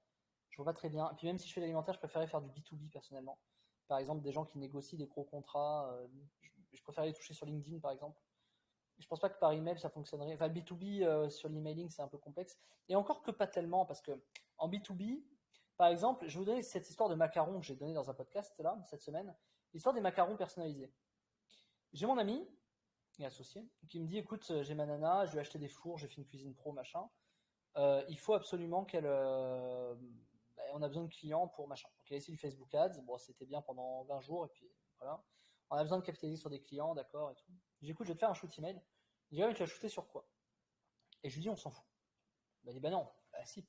Je vois pas très bien. Et puis même si je fais l'alimentaire, je préférais faire du B2B personnellement. Par exemple, des gens qui négocient des gros contrats, je préfère les toucher sur LinkedIn par exemple. Je pense pas que par email ça fonctionnerait. Enfin, le B2B sur l'emailing c'est un peu complexe. Et encore que pas tellement, parce que en B2B, par exemple, je vais vous donner cette histoire de macarons que j'ai donné dans un podcast là cette semaine. L'histoire des macarons personnalisés. J'ai mon ami et associé qui me dit écoute, j'ai ma nana, je lui ai acheté des fours, j'ai fait une cuisine pro machin. Il faut absolument qu'elle on a besoin de clients pour machin. Donc il a essayé du Facebook Ads, bon c'était bien pendant 20 jours et puis voilà. On a besoin de capitaliser sur des clients, d'accord et tout. J'écoute, je vais te faire un shoot email. Il dit ouais, mais tu vas shooter sur quoi? Et je lui dis on s'en fout. Il m'a dit bah non, bah si.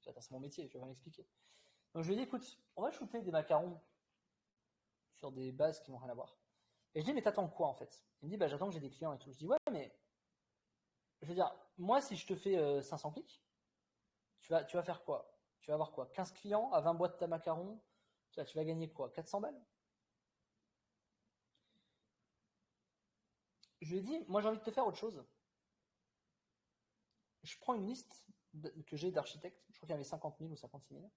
Attends, c'est mon métier, je vais m'expliquer. Donc je lui ai dit écoute, on va shooter des macarons sur des bases qui n'ont rien à voir. Et je dis mais t'attends quoi en fait? Il me dit bah j'attends que j'ai des clients et tout. Je dis ouais mais je veux dire, moi si je te fais 500 clics, tu vas faire quoi? Tu vas avoir quoi? 15 clients à 20 boîtes de ta macaron? Tu vas gagner quoi? 400 balles? Je lui ai dit, moi j'ai envie de te faire autre chose. Je prends une liste que j'ai d'architectes, je crois qu'il y en avait 50 000 ou 56 000.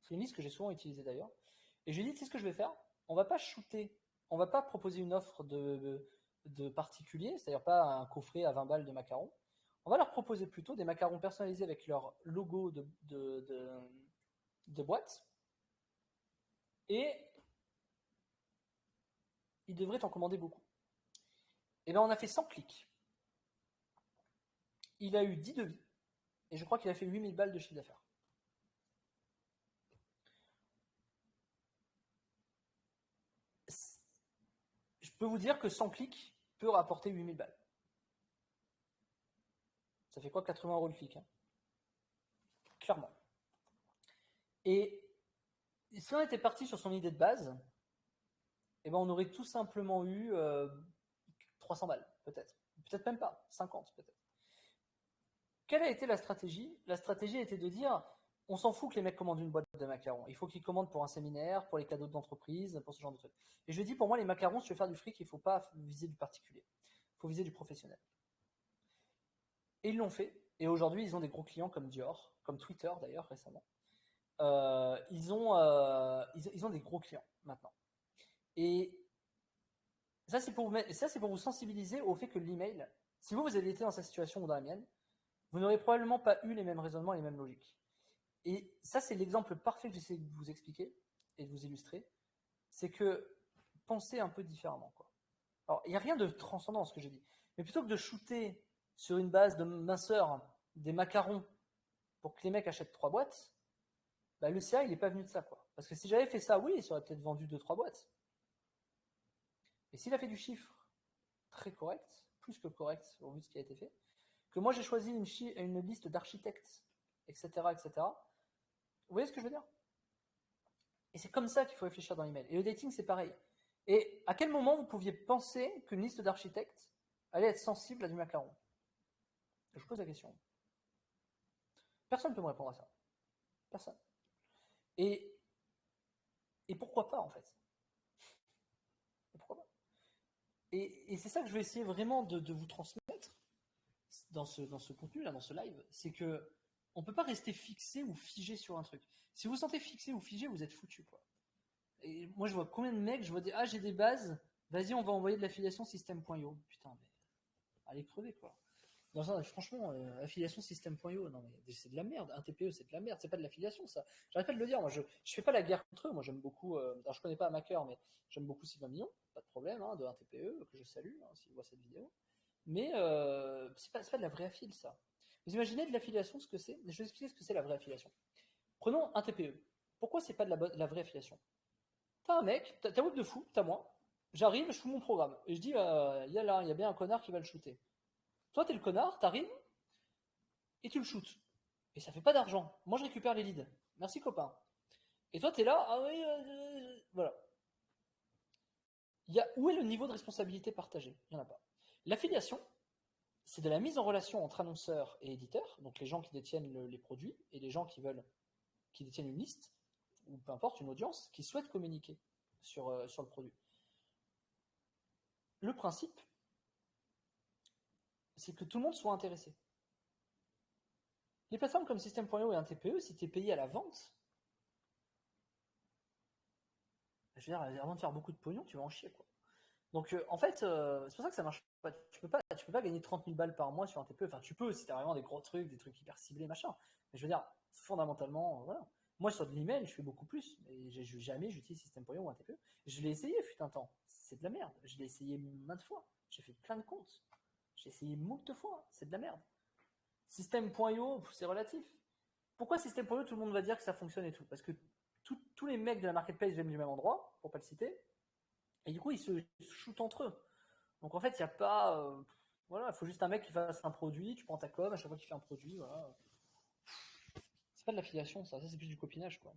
C'est une liste que j'ai souvent utilisée d'ailleurs. Et je lui ai dit, tu sais ce que je vais faire? On va pas shooter, on va pas proposer une offre de particulier, c'est-à-dire pas un coffret à 20 balles de macarons. On va leur proposer plutôt des macarons personnalisés avec leur logo de boîte. Et ils devraient t'en commander beaucoup. Et bien on a fait 100 clics. Il a eu 10 devis. Et je crois qu'il a fait 8000 balles de chiffre d'affaires. Je peux vous dire que 100 clics peut rapporter 8000 balles. Ça fait quoi 80 € le clic, hein, clairement. Et si on était parti sur son idée de base, eh ben on aurait tout simplement eu 300 balles, peut-être. Peut-être même pas, 50 peut-être. Quelle a été la stratégie? La stratégie était de dire, on s'en fout que les mecs commandent une boîte de macarons. Il faut qu'ils commandent pour un séminaire, pour les cadeaux d'entreprise, pour ce genre de trucs. Et je dis, pour moi, les macarons, si tu veux faire du fric, il ne faut pas viser du particulier. Il faut viser du professionnel. Et ils l'ont fait. Et aujourd'hui, ils ont des gros clients comme Dior, comme Twitter d'ailleurs récemment. Ils ont des gros clients maintenant. Et ça, c'est pour vous sensibiliser au fait que l'email, si vous avez été dans cette situation ou dans la mienne, vous n'aurez probablement pas eu les mêmes raisonnements et les mêmes logiques. Et ça, c'est l'exemple parfait que j'essaie de vous expliquer et de vous illustrer. C'est que pensez un peu différemment, quoi. Alors, il n'y a rien de transcendant dans ce que j'ai dit. Mais plutôt que de shooter sur une base de minceur des macarons pour que les mecs achètent 3 boîtes, bah, le CA, il n'est pas venu de ça, quoi. Parce que si j'avais fait ça, oui, il aurait peut-être vendu 2-3 boîtes. Et s'il a fait du chiffre très correct, plus que correct au vu de ce qui a été fait, que moi j'ai choisi une liste d'architectes, etc., etc., vous voyez ce que je veux dire? Et c'est comme ça qu'il faut réfléchir dans l'email. Et le dating, c'est pareil. Et à quel moment vous pouviez penser qu'une liste d'architectes allait être sensible à du macaron? Je vous pose la question. Personne ne peut me répondre à ça. Personne. Et pourquoi pas, en fait? Et pourquoi pas? Et c'est ça que je vais essayer vraiment de vous transmettre dans ce contenu-là, dans ce live. C'est que on ne peut pas rester fixé ou figé sur un truc. Si vous vous sentez fixé ou figé, vous êtes foutu, quoi. Et moi, je vois combien de mecs, je vois j'ai des bases, vas-y, on va envoyer de l'affiliation système.io. Putain, mais allez crever, quoi. Non, franchement, affiliation système.io, non mais c'est de la merde. Un TPE, c'est de la merde. C'est pas de l'affiliation, ça. J'arrête pas de le dire. Moi, je fais pas la guerre contre eux. Moi, j'aime beaucoup. Alors, je connais pas Maker, mais j'aime beaucoup Sylvain Millon. Pas de problème, hein, de un TPE que je salue s'il voit cette vidéo. Mais c'est pas de la vraie affile, ça. Vous imaginez de l'affiliation ce que c'est? Je vais vous expliquer ce que c'est la vraie affiliation. Prenons un TPE. Pourquoi c'est pas de la vraie affiliation? T'as un mec, t'as Web de fou, t'as moi. J'arrive, je fous mon programme et je dis, il y a bien un connard qui va le shooter. Toi, t'es le connard, t'arrives et tu le shootes. Et ça fait pas d'argent. Moi, je récupère les leads. Merci, copain. Et toi, t'es là, ah oui, voilà. Où est le niveau de responsabilité partagée? Il n'y en a pas. L'affiliation, c'est de la mise en relation entre annonceurs et éditeurs, donc les gens qui détiennent les produits et les gens qui détiennent une liste, ou peu importe, une audience, qui souhaitent communiquer sur le produit. Le principe, c'est que tout le monde soit intéressé. Les plateformes comme System.io et un TPE, si tu es payé à la vente, je veux dire, avant de faire beaucoup de pognon, tu vas en chier, quoi. Donc, en fait, c'est pour ça que ça marche pas. Tu peux pas gagner 30 000 balles par mois sur un TPE. Enfin, tu peux si t'as vraiment des gros trucs, des trucs hyper ciblés, machin. Mais je veux dire, fondamentalement, voilà. Moi, sur de l'email, je fais beaucoup plus. Mais jamais j'utilise System.io ou un TPE. Je l'ai essayé, fut un temps. C'est de la merde. Je l'ai essayé maintes fois. J'ai fait plein de comptes. J'ai essayé moult de fois. C'est de la merde. System.io, c'est relatif. Pourquoi System.io, tout le monde va dire que ça fonctionne et tout? Parce que tous les mecs de la marketplace viennent du même endroit, pour pas le citer. Et du coup, ils se shootent entre eux. Donc en fait, il n'y a pas. Voilà, il faut juste un mec qui fasse un produit, tu prends ta com, à chaque fois qu'il fait un produit, voilà. C'est pas de l'affiliation, ça c'est plus du copinage, quoi.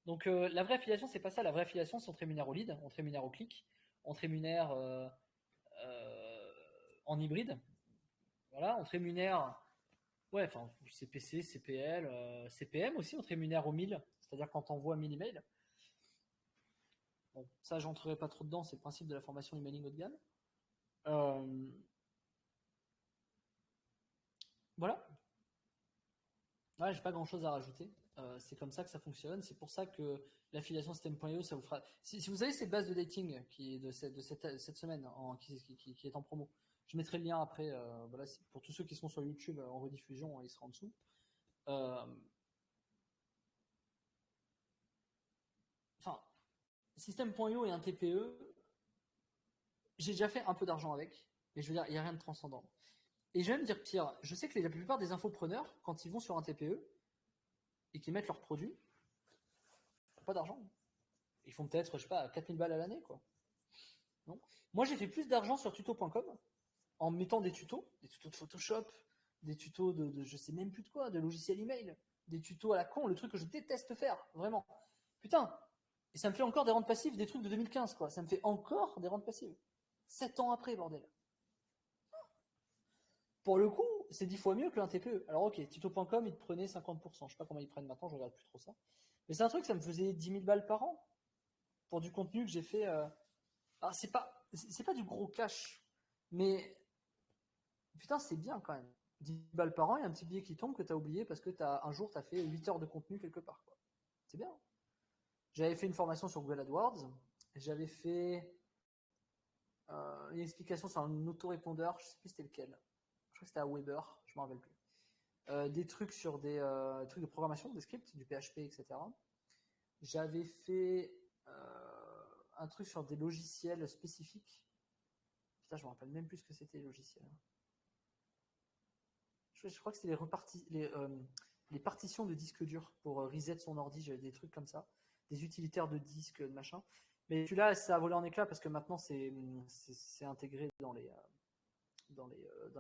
Donc la vraie affiliation, c'est pas ça. La vraie affiliation, c'est on te rémunère au lead, on te rémunère au clic, on te rémunère en hybride. Voilà, on te rémunère. Ouais, enfin, du CPC, CPL, CPM aussi, on te rémunère au 1000, c'est-à-dire quand t'envoies 1000 emails. Bon, ça, j'entrerai pas trop dedans, c'est le principe de la formation emailing haut de gamme. Voilà. Ouais, j'ai pas grand chose à rajouter. C'est comme ça que ça fonctionne. C'est pour ça que l'affiliation System.io, ça vous fera. Si vous avez cette base de dating qui est de cette semaine, qui est en promo, je mettrai le lien après. Voilà, pour tous ceux qui sont sur YouTube en rediffusion, il sera en dessous. Enfin, System.io et un TPE, j'ai déjà fait un peu d'argent avec, mais je veux dire, il n'y a rien de transcendant. Et je vais même dire pire, je sais que la plupart des infopreneurs, quand ils vont sur un TPE et qu'ils mettent leurs produits, ils font pas d'argent. Ils font peut-être, je sais pas, 4000 balles à l'année, quoi. Non. Moi, j'ai fait plus d'argent sur tuto.com en mettant des tutos de Photoshop, des tutos de je sais même plus de quoi, de logiciels email, des tutos à la con, le truc que je déteste faire, vraiment. Putain, et ça me fait encore des rentes passives, des trucs de 2015, quoi. Ça me fait encore des rentes passives. 7 ans après, bordel. Pour le coup, c'est 10 fois mieux que l'un TPE. Alors ok, tuto.com, ils te prenaient 50%. Je sais pas comment ils prennent maintenant, je regarde plus trop ça. Mais c'est un truc, ça me faisait 10 000 balles par an pour du contenu que j'ai fait. Alors c'est pas du gros cash, mais putain, c'est bien quand même. 10 balles par an, il y a un petit billet qui tombe que t'as oublié parce que un jour, t'as fait 8 heures de contenu quelque part, quoi. C'est bien. J'avais fait une formation sur Google AdWords. J'avais fait une explication sur un autorépondeur, je sais plus c'était lequel. Je crois que c'était à Weber, je m'en rappelle plus. Des trucs sur des trucs de programmation, des scripts, du PHP, etc. J'avais fait un truc sur des logiciels spécifiques. Putain, je me rappelle même plus ce que c'était les logiciels. Je crois que c'était les partitions de disque dur pour reset son ordi. J'avais des trucs comme ça, des utilitaires de disque, de machin. Mais celui-là, ça a volé en éclats parce que maintenant c'est intégré dans les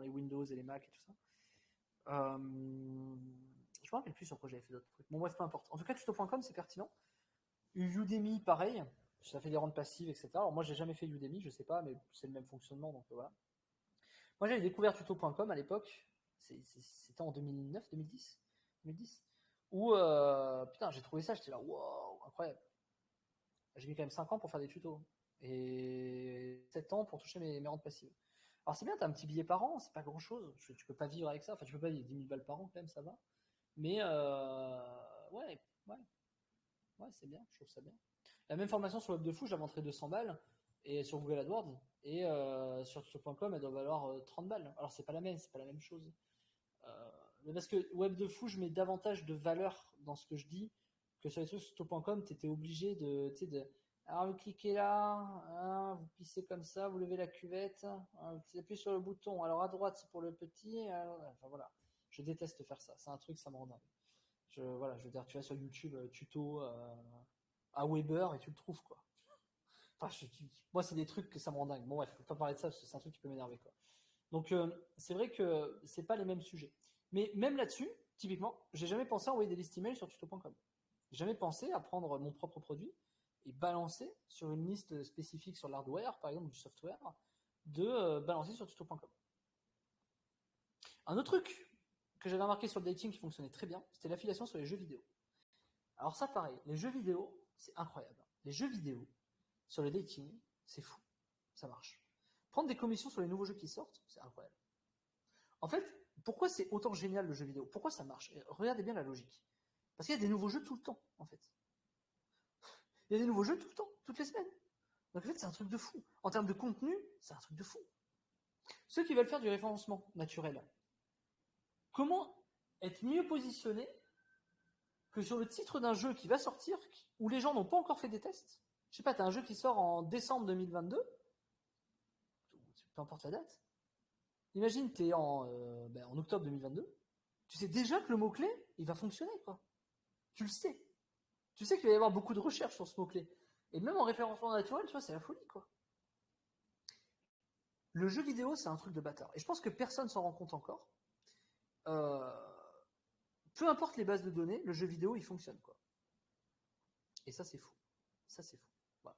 Windows et les Mac et tout ça. Je me rappelle plus sur quoi j'avais fait d'autres trucs. Bon bref, peu importe. En tout cas, tuto.com c'est pertinent. Udemy, pareil. Ça fait des rentes passives, etc. Alors moi, j'ai jamais fait Udemy, je sais pas, mais c'est le même fonctionnement, donc voilà. Moi, j'avais découvert tuto.com à l'époque. C'était en 2009, 2010, où putain, j'ai trouvé ça, j'étais là, wow, incroyable. J'ai mis quand même 5 ans pour faire des tutos et 7 ans pour toucher mes rentes passives. Alors c'est bien, t'as un petit billet par an, c'est pas grand chose. Tu peux pas vivre avec ça. Enfin, tu peux pas vivre 10 000 balles par an quand même, ça va. Mais ouais, c'est bien, je trouve ça bien. La même formation sur Web de Fou, je la vendrais 200 balles et sur Google AdWords, Et sur tuto.com, elle doit valoir 30 balles. Alors, c'est pas la même chose. Mais parce que Web de Fou, je mets davantage de valeur dans ce que je dis que sur les trucs sur tuto.com, tu étais obligé alors vous cliquez là, hein, vous pissez comme ça, vous levez la cuvette, hein, vous appuyez sur le bouton. Alors à droite, c'est pour le petit. Enfin voilà. Je déteste faire ça. C'est un truc, ça me rend dingue. Voilà, je veux dire, tu vas sur YouTube, tuto à Weber et tu le trouves, quoi. Enfin, moi, c'est des trucs que ça me rend dingue. Bon, bref, faut pas parler de ça parce que c'est un truc qui peut m'énerver, quoi. Donc, c'est vrai que c'est pas les mêmes sujets. Mais même là-dessus, typiquement, j'ai jamais pensé à envoyer des listes email sur tuto.com. J'ai jamais pensé à prendre mon propre produit et balancer sur une liste spécifique sur l'hardware, par exemple, du software, de balancer sur tuto.com. Un autre truc que j'avais remarqué sur le dating qui fonctionnait très bien, c'était l'affiliation sur les jeux vidéo. Alors ça, pareil, les jeux vidéo, c'est incroyable. Les jeux vidéo sur le dating, c'est fou. Ça marche. Prendre des commissions sur les nouveaux jeux qui sortent, c'est incroyable. En fait, pourquoi c'est autant génial le jeu vidéo? Pourquoi ça marche? Et regardez bien la logique. Parce qu'il y a des nouveaux jeux tout le temps, en fait. Il y a des nouveaux jeux tout le temps, toutes les semaines. Donc en fait, c'est un truc de fou. En termes de contenu, c'est un truc de fou. Ceux qui veulent faire du référencement naturel, comment être mieux positionné que sur le titre d'un jeu qui va sortir, où les gens n'ont pas encore fait des tests? Je sais pas, tu as un jeu qui sort en décembre 2022, peu importe la date. Imagine, tu es en octobre 2022, tu sais déjà que le mot-clé, il va fonctionner, quoi. Tu le sais. Tu sais qu'il va y avoir beaucoup de recherches sur ce mot-clé. Et même en référencement naturel, tu vois, c'est la folie, quoi. Le jeu vidéo, c'est un truc de bâtard. Et je pense que personne s'en rend compte encore. Peu importe les bases de données, le jeu vidéo, il fonctionne, quoi. Et ça, c'est fou. Ça, c'est fou. Voilà.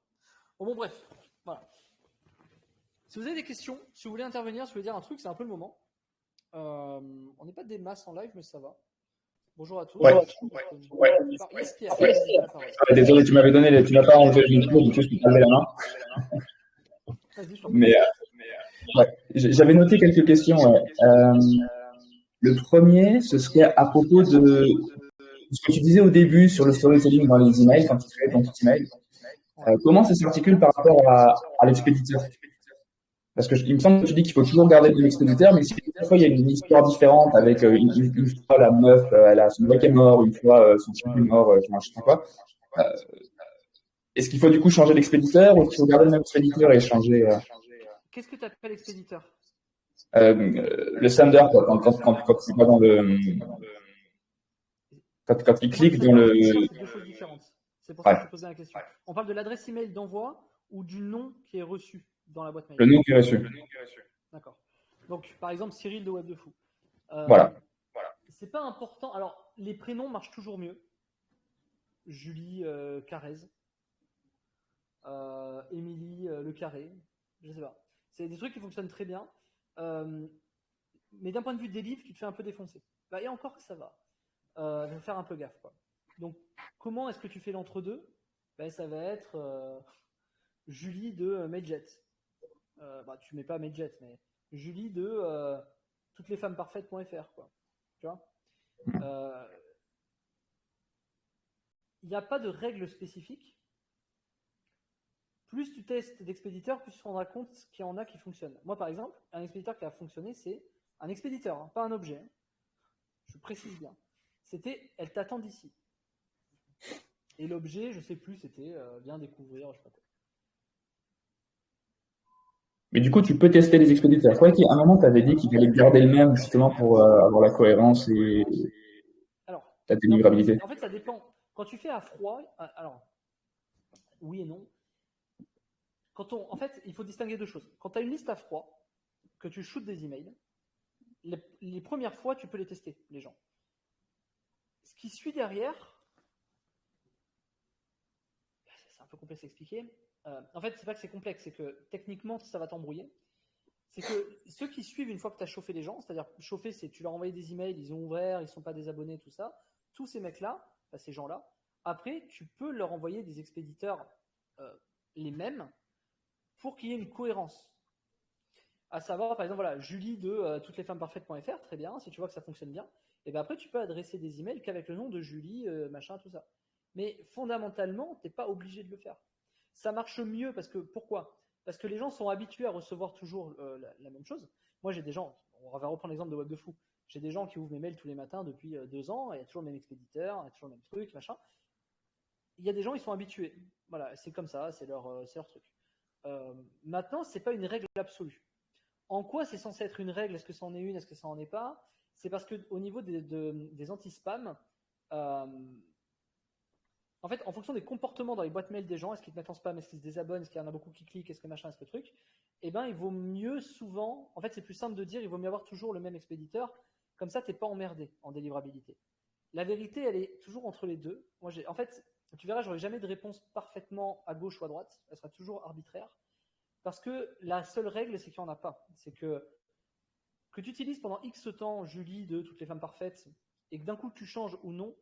Bon, bref. Voilà. Si vous avez des questions, si vous voulez intervenir, si vous voulez dire un truc, c'est un peu le moment. On n'est pas des masses en live, mais ça va. Bonjour à tous. Ouais. Yes, Pierre, la parole. Désolé, tu m'as pas enlevé le micro, du coup, je peux pas lever la main. Vas-y, je t'en prie. Mais ouais, j'avais noté quelques questions. Ouais. Le premier, ce serait à propos de ce que tu disais au début sur le storytelling dans les emails, quand tu crées ton petit email. Comment ça s'articule par rapport à l'expéditeur? Parce que il me semble que tu dis qu'il faut toujours garder de l'expéditeur, mais si une fois il y a une histoire différente avec une fois la meuf, elle a son mec qui est mort, une fois son chien est mort, je sais pas quoi. Est-ce qu'il faut du coup changer l'expéditeur ou est-ce qu'il faut garder le même expéditeur et changer Qu'est-ce que tu appelles expéditeur? le sender, quoi, quand tu vas dans le quand tu cliques dans le. C'est deux choses différentes. C'est pour ça que je te posais la question. On parle de l'adresse email d'envoi ou du nom qui est reçu dans la boîte mail? Le nom qui est reçu. D'accord. Donc, par exemple, Cyril de Web de Fou. Voilà. C'est pas important. Alors, les prénoms marchent toujours mieux. Julie Carrez. Émilie Le Carré. Je sais pas. C'est des trucs qui fonctionnent très bien. Mais d'un point de vue des livres, tu te fais un peu défoncer. Et encore que ça va. Il faut faire un peu gaffe, quoi. Donc, comment est-ce que tu fais l'entre-deux? Ça va être Julie de Medjet. Tu mets pas Medjet, mais Julie de toutes-les-femmes-parfaites.fr, quoi. Tu vois? Il n'y a pas de règle spécifique. Plus tu testes d'expéditeurs, plus tu te rendras compte qu'il y en a qui fonctionnent. Moi, par exemple, un expéditeur qui a fonctionné, c'est un expéditeur, hein, pas un objet. Hein. Je précise bien. C'était « Elle t'attend d'ici ». Et l'objet, je sais plus, c'était « Viens découvrir », je sais pas quoi. Mais du coup, tu peux tester les expéditeurs. Quoi qu'à un moment, tu avais dit qu'il fallait garder le même justement pour avoir la cohérence et la délivrabilité. En fait, ça dépend. Quand tu fais à froid, alors, oui et non. En fait, il faut distinguer deux choses. Quand tu as une liste à froid, que tu shootes des emails, les premières fois, tu peux les tester, les gens. Ce qui suit derrière, c'est un peu complexe à expliquer. En fait, c'est pas que c'est complexe, c'est que techniquement, ça va t'embrouiller. C'est que ceux qui suivent une fois que tu as chauffé les gens, c'est-à-dire chauffer, c'est tu leur as envoyé des emails, ils ont ouvert, ils ne sont pas désabonnés, tout ça. Tous ces mecs-là, ces gens-là, après, tu peux leur envoyer des expéditeurs les mêmes pour qu'il y ait une cohérence. À savoir, par exemple, voilà, Julie de toutes-les-femmes-parfaites.fr, très bien, si tu vois que ça fonctionne bien, et bien après, tu peux adresser des emails qu'avec le nom de Julie, machin, tout ça. Mais fondamentalement, tu n'es pas obligé de le faire. Ça marche mieux parce que, pourquoi? parce que les gens sont habitués à recevoir toujours la même chose. Moi, j'ai des gens, on va reprendre l'exemple de Web de Fou. J'ai des gens qui ouvrent mes mails tous les matins depuis 2 ans, et il y a toujours le même expéditeur, il y a toujours le même truc, machin. Il y a des gens, ils sont habitués. Voilà, c'est comme ça, c'est leur truc. Maintenant, c'est pas une règle absolue. En quoi c'est censé être une règle? Est-ce que ça en est une? Est-ce que ça en est pas? C'est parce qu'au niveau des anti-spam, en fait, en fonction des comportements dans les boîtes mail des gens, est-ce qu'ils te mettent en spam, est-ce qu'ils se désabonnent, est-ce qu'il y en a beaucoup qui cliquent, est-ce que machin, est-ce que truc, eh ben, il vaut mieux souvent, en fait, c'est plus simple de dire, il vaut mieux avoir toujours le même expéditeur, comme ça, t'es pas emmerdé en délivrabilité. La vérité, elle est toujours entre les deux. Moi, en fait, tu verras, j'aurai jamais de réponse parfaitement à gauche ou à droite, elle sera toujours arbitraire, parce que la seule règle, c'est qu'il n'y en a pas. C'est que tu utilises pendant X temps Julie de Toutes les femmes parfaites, et que d'un coup tu changes ou non,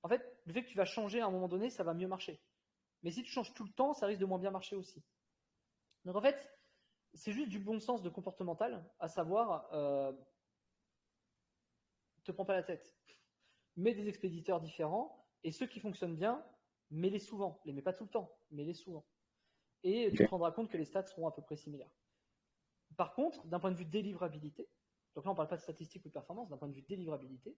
en fait, le fait que tu vas changer à un moment donné, ça va mieux marcher. Mais si tu changes tout le temps, ça risque de moins bien marcher aussi. Donc en fait, c'est juste du bon sens de comportemental, à savoir, te prends pas la tête. Mets des expéditeurs différents, et ceux qui fonctionnent bien, mets-les souvent. Les mets pas tout le temps, mets-les souvent. Et tu te rendras compte que les stats seront à peu près similaires. Par contre, d'un point de vue délivrabilité, donc là on ne parle pas de statistiques ou de performance, d'un point de vue délivrabilité,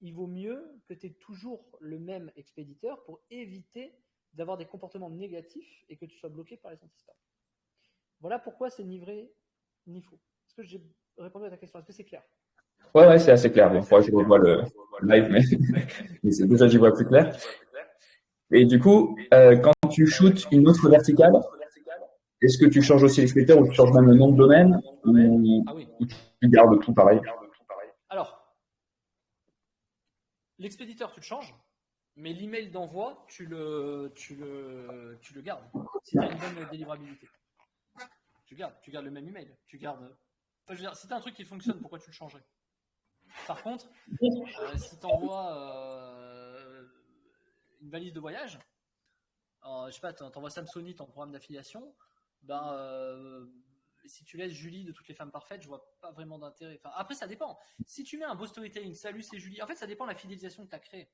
il vaut mieux que tu aies toujours le même expéditeur pour éviter d'avoir des comportements négatifs et que tu sois bloqué par les anti-spam. Voilà pourquoi c'est ni vrai ni faux. Est-ce que j'ai répondu à ta question? Est-ce que c'est clair? Ouais, c'est assez clair. Bon, faudra que je revoie le live, mais, déjà, j'y vois plus clair. Et du coup, quand tu shootes une autre verticale, est-ce que tu changes aussi l'expéditeur ou tu changes même le nom de domaine ou tu gardes tout pareil? Alors, l'expéditeur, tu le changes, mais l'email d'envoi, tu le gardes. Si tu as une bonne délivrabilité. Tu gardes le même email. Tu gardes. Enfin, je veux dire, si tu as un truc qui fonctionne, pourquoi tu le changerais? Par contre, si tu envoies une valise de voyage, je sais pas, tu envoies Samsonite en programme d'affiliation, si tu laisses Julie de Toutes les femmes parfaites, je vois pas vraiment d'intérêt. Enfin, après, ça dépend. Si tu mets un beau storytelling, salut, c'est Julie, en fait, ça dépend de la fidélisation que tu as créée.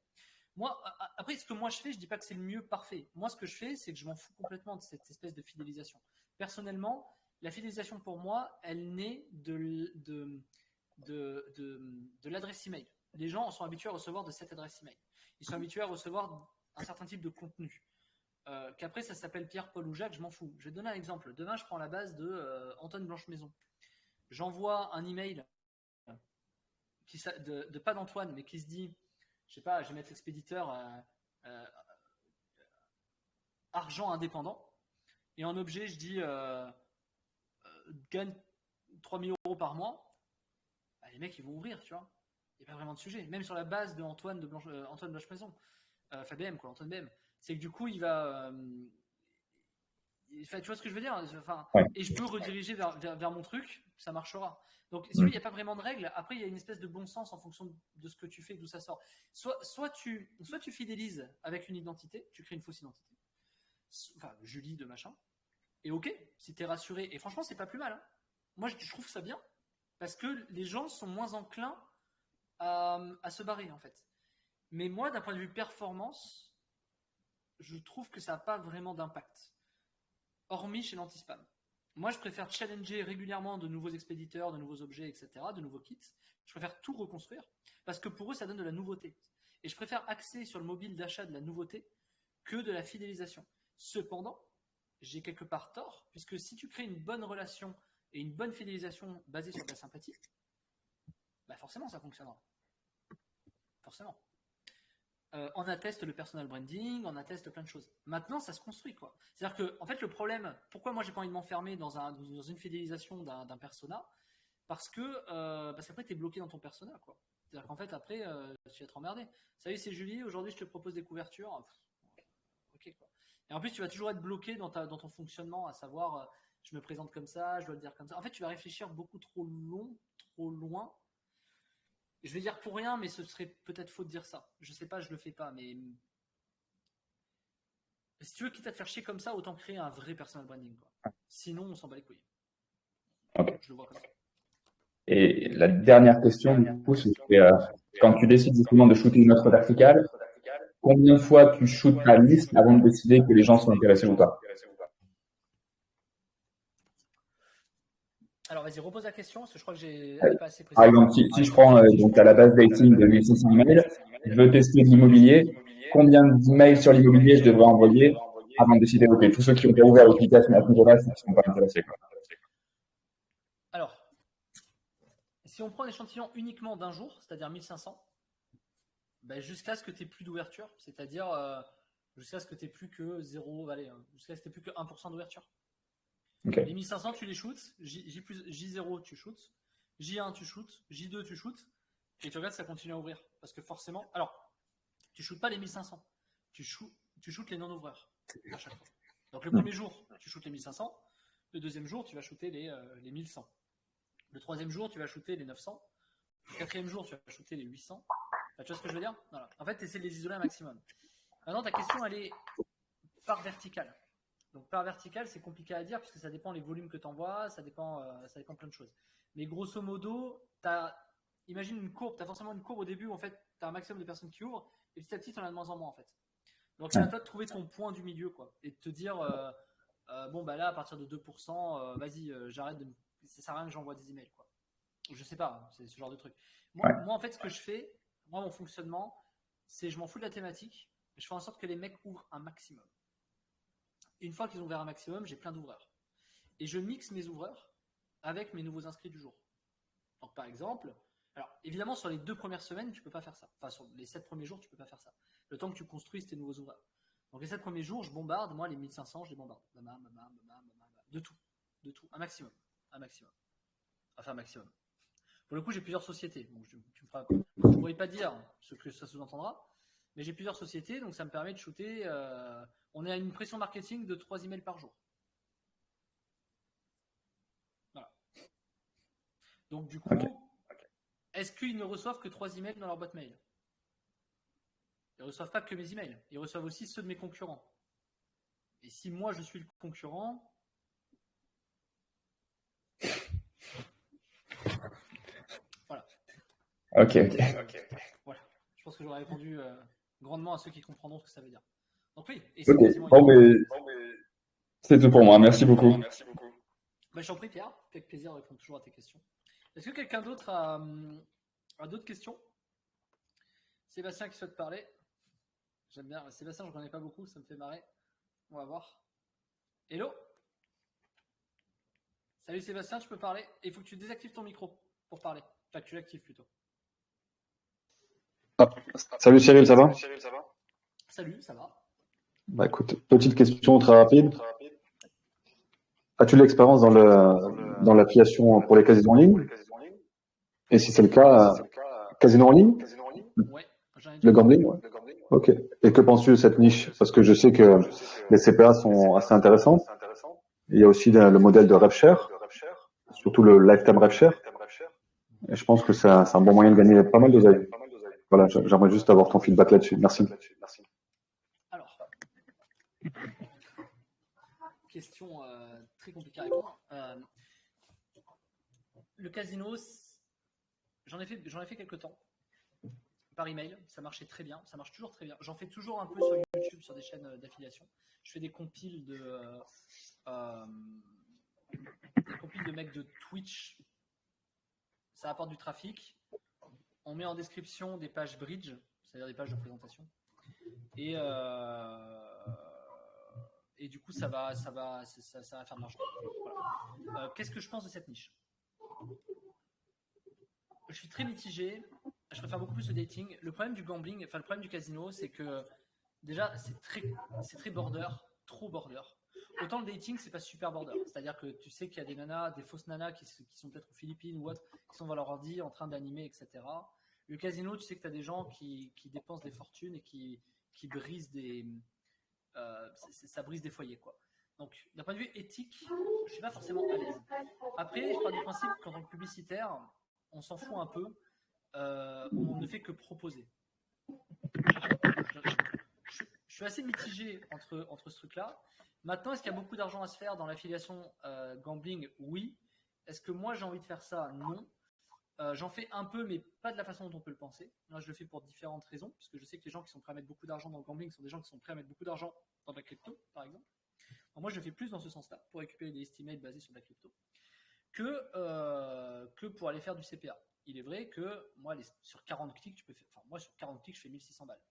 Moi, après, ce que moi je fais, je dis pas que c'est le mieux parfait. Moi, ce que je fais, c'est que je m'en fous complètement de cette espèce de fidélisation. Personnellement, la fidélisation pour moi, elle naît de l'adresse email. Les gens sont habitués à recevoir de cette adresse email. Ils sont habitués à recevoir un certain type de contenu. Qu'après ça s'appelle Pierre, Paul ou Jacques, je m'en fous. Je vais te donner un exemple. Demain, je prends la base de Antoine Blanche-Maison. J'envoie un email de pas d'Antoine, mais qui se dit, je sais pas, je vais mettre l'expéditeur argent indépendant. Et en objet, je dis gagne 3 000 € par mois. Bah, les mecs, ils vont ouvrir, tu vois. Il n'y a pas vraiment de sujet. Même sur la base de Antoine Blanche-Maison. Fabien, quoi, Antoine BM. C'est que du coup, il va. Tu vois ce que je veux dire? Enfin, Ouais. Et je peux rediriger vers mon truc, ça marchera. Donc, il n'y a pas vraiment de règle. Après, il y a une espèce de bon sens en fonction de ce que tu fais, d'où ça sort. Soit tu fidélises avec une identité, tu crées une fausse identité. Enfin, Julie de machin. Et ok, si tu es rassuré. Et franchement, c'est pas plus mal. Hein. Moi, je trouve ça bien. Parce que les gens sont moins enclins à se barrer, en fait. Mais moi, d'un point de vue performance, je trouve que ça n'a pas vraiment d'impact. Hormis chez l'anti-spam. Moi, je préfère challenger régulièrement de nouveaux expéditeurs, de nouveaux objets, etc., de nouveaux kits. Je préfère tout reconstruire parce que pour eux, ça donne de la nouveauté. Et je préfère axer sur le mobile d'achat de la nouveauté que de la fidélisation. Cependant, j'ai quelque part tort, puisque si tu crées une bonne relation et une bonne fidélisation basée sur de la sympathie, bah forcément, ça fonctionnera. Forcément. On atteste le personal branding, on atteste plein de choses. Maintenant, ça se construit, quoi. C'est-à-dire que, en fait, le problème, pourquoi moi j'ai pas envie de m'enfermer dans une fidélisation d'un persona, parce qu'après t'es bloqué dans ton persona, quoi. C'est-à-dire qu'en fait après tu vas être emmerdé. Salut, c'est Julie, aujourd'hui je te propose des couvertures. Ok, quoi. Et en plus tu vas toujours être bloqué dans ton fonctionnement, à savoir je me présente comme ça, je dois le dire comme ça. En fait tu vas réfléchir beaucoup trop loin. Je vais dire pour rien, mais ce serait peut-être faux de dire ça. Je sais pas, je le fais pas, mais si tu veux, quitte à te faire chier comme ça, autant créer un vrai personal branding, quoi. Sinon, on s'en bat les couilles. Okay. Je le vois comme ça. Et la dernière question, du coup, c'est quand tu décides justement de shooter une autre verticale, combien de fois tu shootes ta liste avant de décider que les gens sont intéressés ou pas? Alors, vas-y, repose la question, parce que je crois que j'ai pas assez précisé. Par exemple, si je prends donc à la base dating de 1500 emails, je veux tester de l'immobilier. Combien d'emails sur l'immobilier je devrais envoyer avant de décider, OK, tous ceux qui ont déjà ouvert l'application à ce niveau-là, ils ne sont pas intéressés, quoi. Alors, si on prend un échantillon uniquement d'un jour, c'est-à-dire 1500, ben jusqu'à ce que tu n'aies plus d'ouverture, c'est-à-dire jusqu'à ce que tu n'aies plus que 0, allez, jusqu'à ce que tu n'aies plus que 1% d'ouverture. Okay. Les 1500, tu les shoots, J0, tu shoots, J1, tu shoots, J2, tu shoots, et tu regardes si ça continue à ouvrir. Parce que forcément, alors, tu shootes pas les 1500, tu shootes les non-ouvreurs à chaque fois. Donc le premier jour, tu shootes les 1500, le deuxième jour, tu vas shooter les 1100. Le troisième jour, tu vas shooter les 900. Le quatrième jour, tu vas shooter les 800. Enfin, tu vois ce que je veux dire? Voilà. En fait, tu essaies de les isoler un maximum. Maintenant, ta question, elle est par verticale. Donc, par verticale, c'est compliqué à dire puisque ça dépend les volumes que tu envoies, ça dépend plein de choses. Mais grosso modo, imagine une courbe, tu as forcément une courbe au début où en fait, tu as un maximum de personnes qui ouvrent et petit à petit, tu en as de moins en moins en fait. Donc, c'est à toi de trouver ton point du milieu quoi, et de te dire, bon, bah là, à partir de 2%, vas-y, j'arrête de. Ça sert à rien que j'envoie des emails quoi. Je sais pas, hein, c'est ce genre de truc. Moi, en fait, ce que je fais, mon fonctionnement, c'est je m'en fous de la thématique, je fais en sorte que les mecs ouvrent un maximum. Une fois qu'ils ont ouvert un maximum, j'ai plein d'ouvreurs. Et je mixe mes ouvreurs avec mes nouveaux inscrits du jour. Donc, par exemple, alors évidemment, sur les 2 premières semaines, tu ne peux pas faire ça. Enfin, sur les 7 premiers jours, tu ne peux pas faire ça. Le temps que tu construises tes nouveaux ouvreurs. Donc, les 7 premiers jours, je bombarde, moi, les 1500, je les bombarde. De tout. Un maximum. Enfin, un maximum. Pour le coup, j'ai plusieurs sociétés. Donc, je ne pourrais pas dire ce que ça sous-entendra, mais j'ai plusieurs sociétés, donc ça me permet de shooter. On est à une pression marketing de 3 emails par jour. Voilà. Donc, du coup, est-ce qu'ils ne reçoivent que 3 emails dans leur boîte mail? Ils ne reçoivent pas que mes emails. Ils reçoivent aussi ceux de mes concurrents. Et si moi, je suis le concurrent... Voilà. Ok. Voilà. Je pense que j'aurais répondu grandement à ceux qui comprendront ce que ça veut dire. Donc oui, et c'est quasiment... Bon, mais c'est tout pour moi. Merci beaucoup. Bah, je t'en prie, Pierre. Avec plaisir de répondre toujours à tes questions. Est-ce que quelqu'un d'autre a d'autres questions? Sébastien qui souhaite parler. J'aime bien. Sébastien, je ne connais pas beaucoup, ça me fait marrer. On va voir. Hello. Salut Sébastien, tu peux parler? Il faut que tu désactives ton micro pour parler. Enfin, que tu l'actives plutôt. Ah, salut Cyril, ça va? Salut, ça va. Bah écoute, petite question très rapide. As-tu de l'expérience dans l'affiliation pour les casinos en ligne? Et si c'est le cas, casino en ligne? Ouais, j'en ai Le gambling? Ouais. Ok. Et que penses-tu de cette niche? Parce que je sais que les CPA sont assez intéressants. Il y a aussi le modèle de RevShare, surtout le Lifetime RevShare. Et je pense que c'est un bon moyen de gagner pas mal d'oseille. Voilà, j'aimerais juste avoir ton feedback là-dessus. Merci. Alors, question très compliquée à répondre. Le casino, j'en ai fait quelques temps par email, ça marchait très bien, ça marche toujours très bien. J'en fais toujours un peu sur YouTube, sur des chaînes d'affiliation. Je fais des compiles de mecs de Twitch. Ça apporte du trafic. On met en description des pages bridge, c'est-à-dire des pages de présentation. Et du coup, ça va faire de l'argent. Voilà. Qu'est-ce que je pense de cette niche? Je suis très mitigé. Je préfère beaucoup plus le dating. Le problème du gambling, enfin le problème du casino, c'est que déjà c'est très border, trop border. Autant le dating, c'est pas super border. C'est-à-dire que tu sais qu'il y a des nanas, des fausses nanas qui sont peut-être aux Philippines ou autres, qui sont dans leur ordi en train d'animer, etc. Le casino, tu sais que tu as des gens qui dépensent des fortunes et qui brisent ça brise des foyers, quoi. Donc, d'un point de vue éthique, je suis pas forcément à l'aise. Après, je pars du principe qu'en tant que publicitaire, on s'en fout un peu. On ne fait que proposer. Je suis assez mitigé entre ce truc-là. Maintenant, est-ce qu'il y a beaucoup d'argent à se faire dans l'affiliation gambling? Oui. Est-ce que moi, j'ai envie de faire ça? Non. J'en fais un peu, mais pas de la façon dont on peut le penser. Moi, je le fais pour différentes raisons, puisque je sais que les gens qui sont prêts à mettre beaucoup d'argent dans le gambling sont des gens qui sont prêts à mettre beaucoup d'argent dans la crypto, par exemple. Alors moi, je le fais plus dans ce sens-là, pour récupérer des estimates basés sur de la crypto. que pour aller faire du CPA. Il est vrai que moi, sur 40 clics, sur 40 clics, je fais 1600 balles.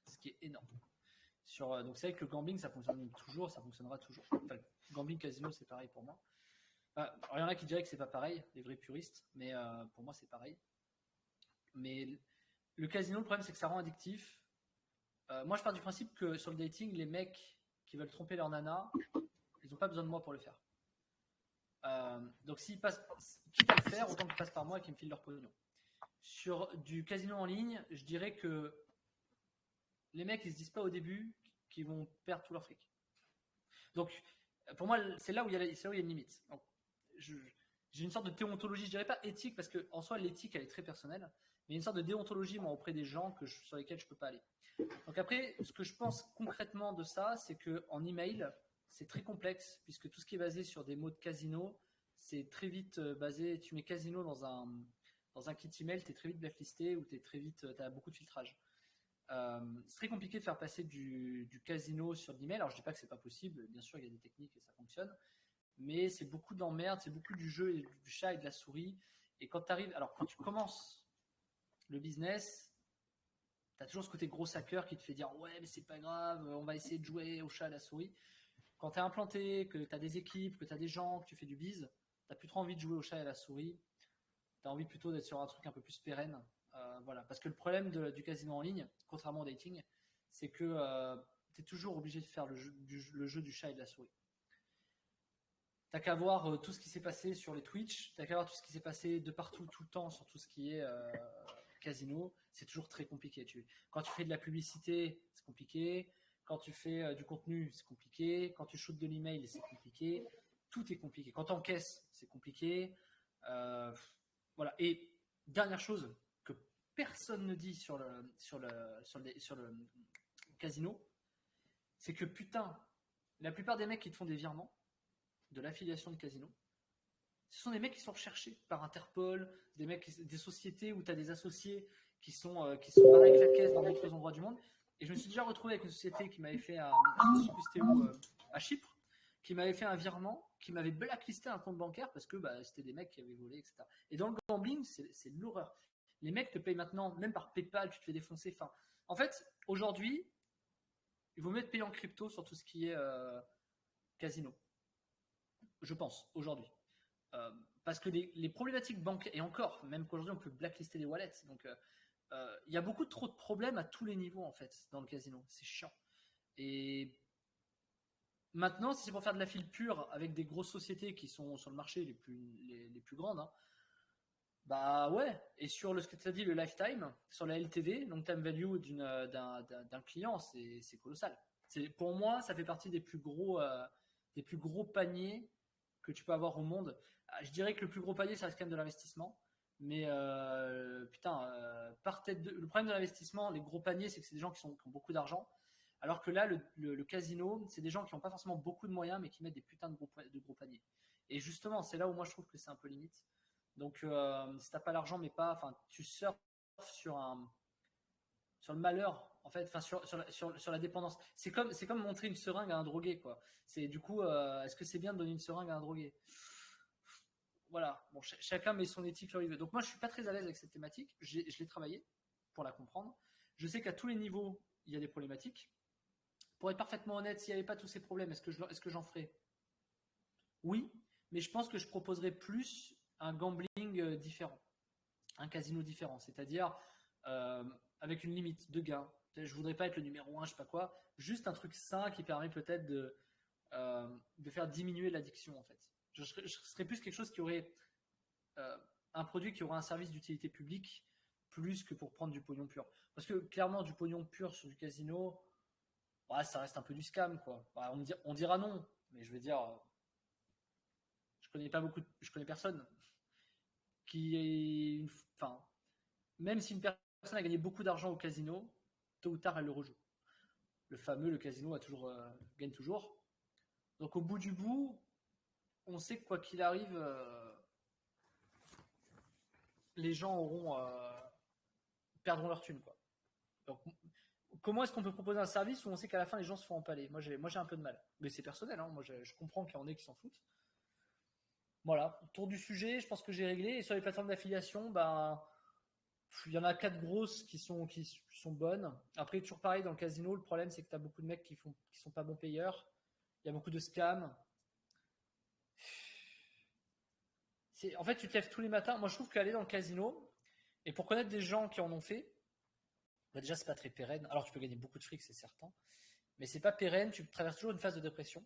Ce qui est énorme. Donc c'est vrai que le gambling, ça fonctionne toujours, ça fonctionnera toujours. Enfin, gambling casino, c'est pareil pour moi. Alors, il y en a qui diraient que c'est pas pareil, les vrais puristes, mais pour moi, c'est pareil. Mais le casino, le problème, c'est que ça rend addictif. Moi, je pars du principe que sur le dating, les mecs qui veulent tromper leur nana, ils n'ont pas besoin de moi pour le faire. Donc s'ils passent, quitte à le faire, autant qu'ils passent par moi et qu'ils me filent leur pognon. Sur du casino en ligne, je dirais que les mecs, ils se disent pas au début qu'ils vont perdre tout leur fric. Donc, pour moi, c'est là où il y a une limite. Donc, j'ai une sorte de déontologie, je dirais pas éthique, parce qu'en soi, l'éthique, elle est très personnelle, mais une sorte de déontologie, moi, auprès des gens sur lesquels je peux pas aller. Donc après, ce que je pense concrètement de ça, c'est qu'en email, c'est très complexe, puisque tout ce qui est basé sur des mots de casino, c'est très vite basé, tu mets casino dans un kit email, tu es très vite blacklisté, ou tu as beaucoup de filtrage. C'est très compliqué de faire passer du casino sur de l'email. Alors je dis pas que c'est pas possible, bien sûr il y a des techniques et ça fonctionne, mais c'est beaucoup d'emmerde, c'est beaucoup du jeu et du chat et de la souris. Et quand tu commences le business, tu as toujours ce côté gros hacker qui te fait dire ouais mais c'est pas grave, on va essayer de jouer au chat et à la souris. Quand tu es implanté, que tu as des équipes, que tu as des gens, que tu fais du biz, tu n'as plus trop envie de jouer au chat et à la souris, tu as envie plutôt d'être sur un truc un peu plus pérenne. Voilà. Parce que le problème du casino en ligne, contrairement au dating, c'est que tu es toujours obligé de faire le jeu du chat et de la souris. T'as qu'à voir tout ce qui s'est passé sur les Twitch, t'as qu'à voir tout ce qui s'est passé de partout, tout le temps, sur tout ce qui est casino. C'est toujours très compliqué. Quand tu fais de la publicité, c'est compliqué. Quand tu fais du contenu, c'est compliqué. Quand tu shootes de l'email, c'est compliqué. Tout est compliqué. Quand tu encaisses, c'est compliqué. Voilà. Et dernière chose que personne ne dit sur le casino, c'est que putain, la plupart des mecs qui te font des virements de l'affiliation de casino, ce sont des mecs qui sont recherchés par Interpol, des sociétés où tu as des associés qui sont pareils que la caisse dans d'autres endroits du monde. Et je me suis déjà retrouvé avec une société qui m'avait fait je sais plus c'était où, à Chypre, qui m'avait fait un virement, qui m'avait blacklisté un compte bancaire parce que c'était des mecs qui avaient volé, etc. Et dans le gambling, c'est de l'horreur. Les mecs te payent maintenant, même par PayPal, tu te fais défoncer. Enfin, en fait, aujourd'hui, il vaut mieux te payer en crypto sur tout ce qui est casino. Je pense, aujourd'hui. Parce que les problématiques bancaires, et encore, même qu'aujourd'hui on peut blacklister les wallets, donc il y a beaucoup trop de problèmes à tous les niveaux en fait dans le casino, c'est chiant. Et maintenant, si c'est pour faire de la file pure avec des grosses sociétés qui sont sur le marché les plus grandes, hein, bah ouais, et sur ce que tu as dit, le lifetime, sur la LTV, long time value d'un client, c'est colossal. Pour moi, ça fait partie des plus gros paniers que tu peux avoir au monde. Je dirais que le plus gros panier, ça reste quand même de l'investissement. Mais le problème de l'investissement, les gros paniers, c'est que c'est des gens qui ont beaucoup d'argent. Alors que là, le casino, c'est des gens qui n'ont pas forcément beaucoup de moyens, mais qui mettent des putains de gros paniers. Et justement, c'est là où moi je trouve que c'est un peu limite. Donc, si t'as pas l'argent, mais tu surfes sur le malheur, en fait, sur la dépendance. C'est comme montrer une seringue à un drogué, quoi. C'est du coup, est-ce que c'est bien de donner une seringue à un drogué? Voilà. Bon, chacun met son éthique là où il veut. Donc moi, je suis pas très à l'aise avec cette thématique. Je l'ai travaillé pour la comprendre. Je sais qu'à tous les niveaux, il y a des problématiques. Pour être parfaitement honnête, s'il n'y avait pas tous ces problèmes, est-ce que j'en ferais? Oui, mais je pense que je proposerais plus un gambling différent, un casino différent, c'est-à-dire avec une limite de gain. Je voudrais pas être le numéro 1, je sais pas quoi, juste un truc sain qui permet peut-être de faire diminuer l'addiction en fait. Je serais plus quelque chose qui aurait un produit qui aurait un service d'utilité publique plus que pour prendre du pognon pur. Parce que clairement du pognon pur sur du casino, ouais, ça reste un peu du scam quoi. Bah, on dira non, mais je veux dire, je connais personne même si une personne a gagné beaucoup d'argent au casino, tôt ou tard elle le rejoue. Le casino gagne toujours. Donc au bout du bout, on sait que quoi qu'il arrive, les gens perdront leur thune, quoi. Donc comment est-ce qu'on peut proposer un service où on sait qu'à la fin les gens se font empaler? Moi j'ai un peu de mal, mais c'est personnel, hein. Moi je comprends qu'il y en ait qui s'en foutent. Voilà, autour du sujet, je pense que j'ai réglé. Et sur les plateformes d'affiliation, ben, il y en a 4 grosses qui sont bonnes. Après, toujours pareil, dans le casino, le problème, c'est que tu as beaucoup de mecs qui sont pas bons payeurs. Il y a beaucoup de scams. En fait, tu te lèves tous les matins. Moi, je trouve qu'aller dans le casino, et pour connaître des gens qui en ont fait, bah déjà, c'est pas très pérenne. Alors, tu peux gagner beaucoup de fric, c'est certain. Mais c'est pas pérenne. Tu traverses toujours une phase de dépression.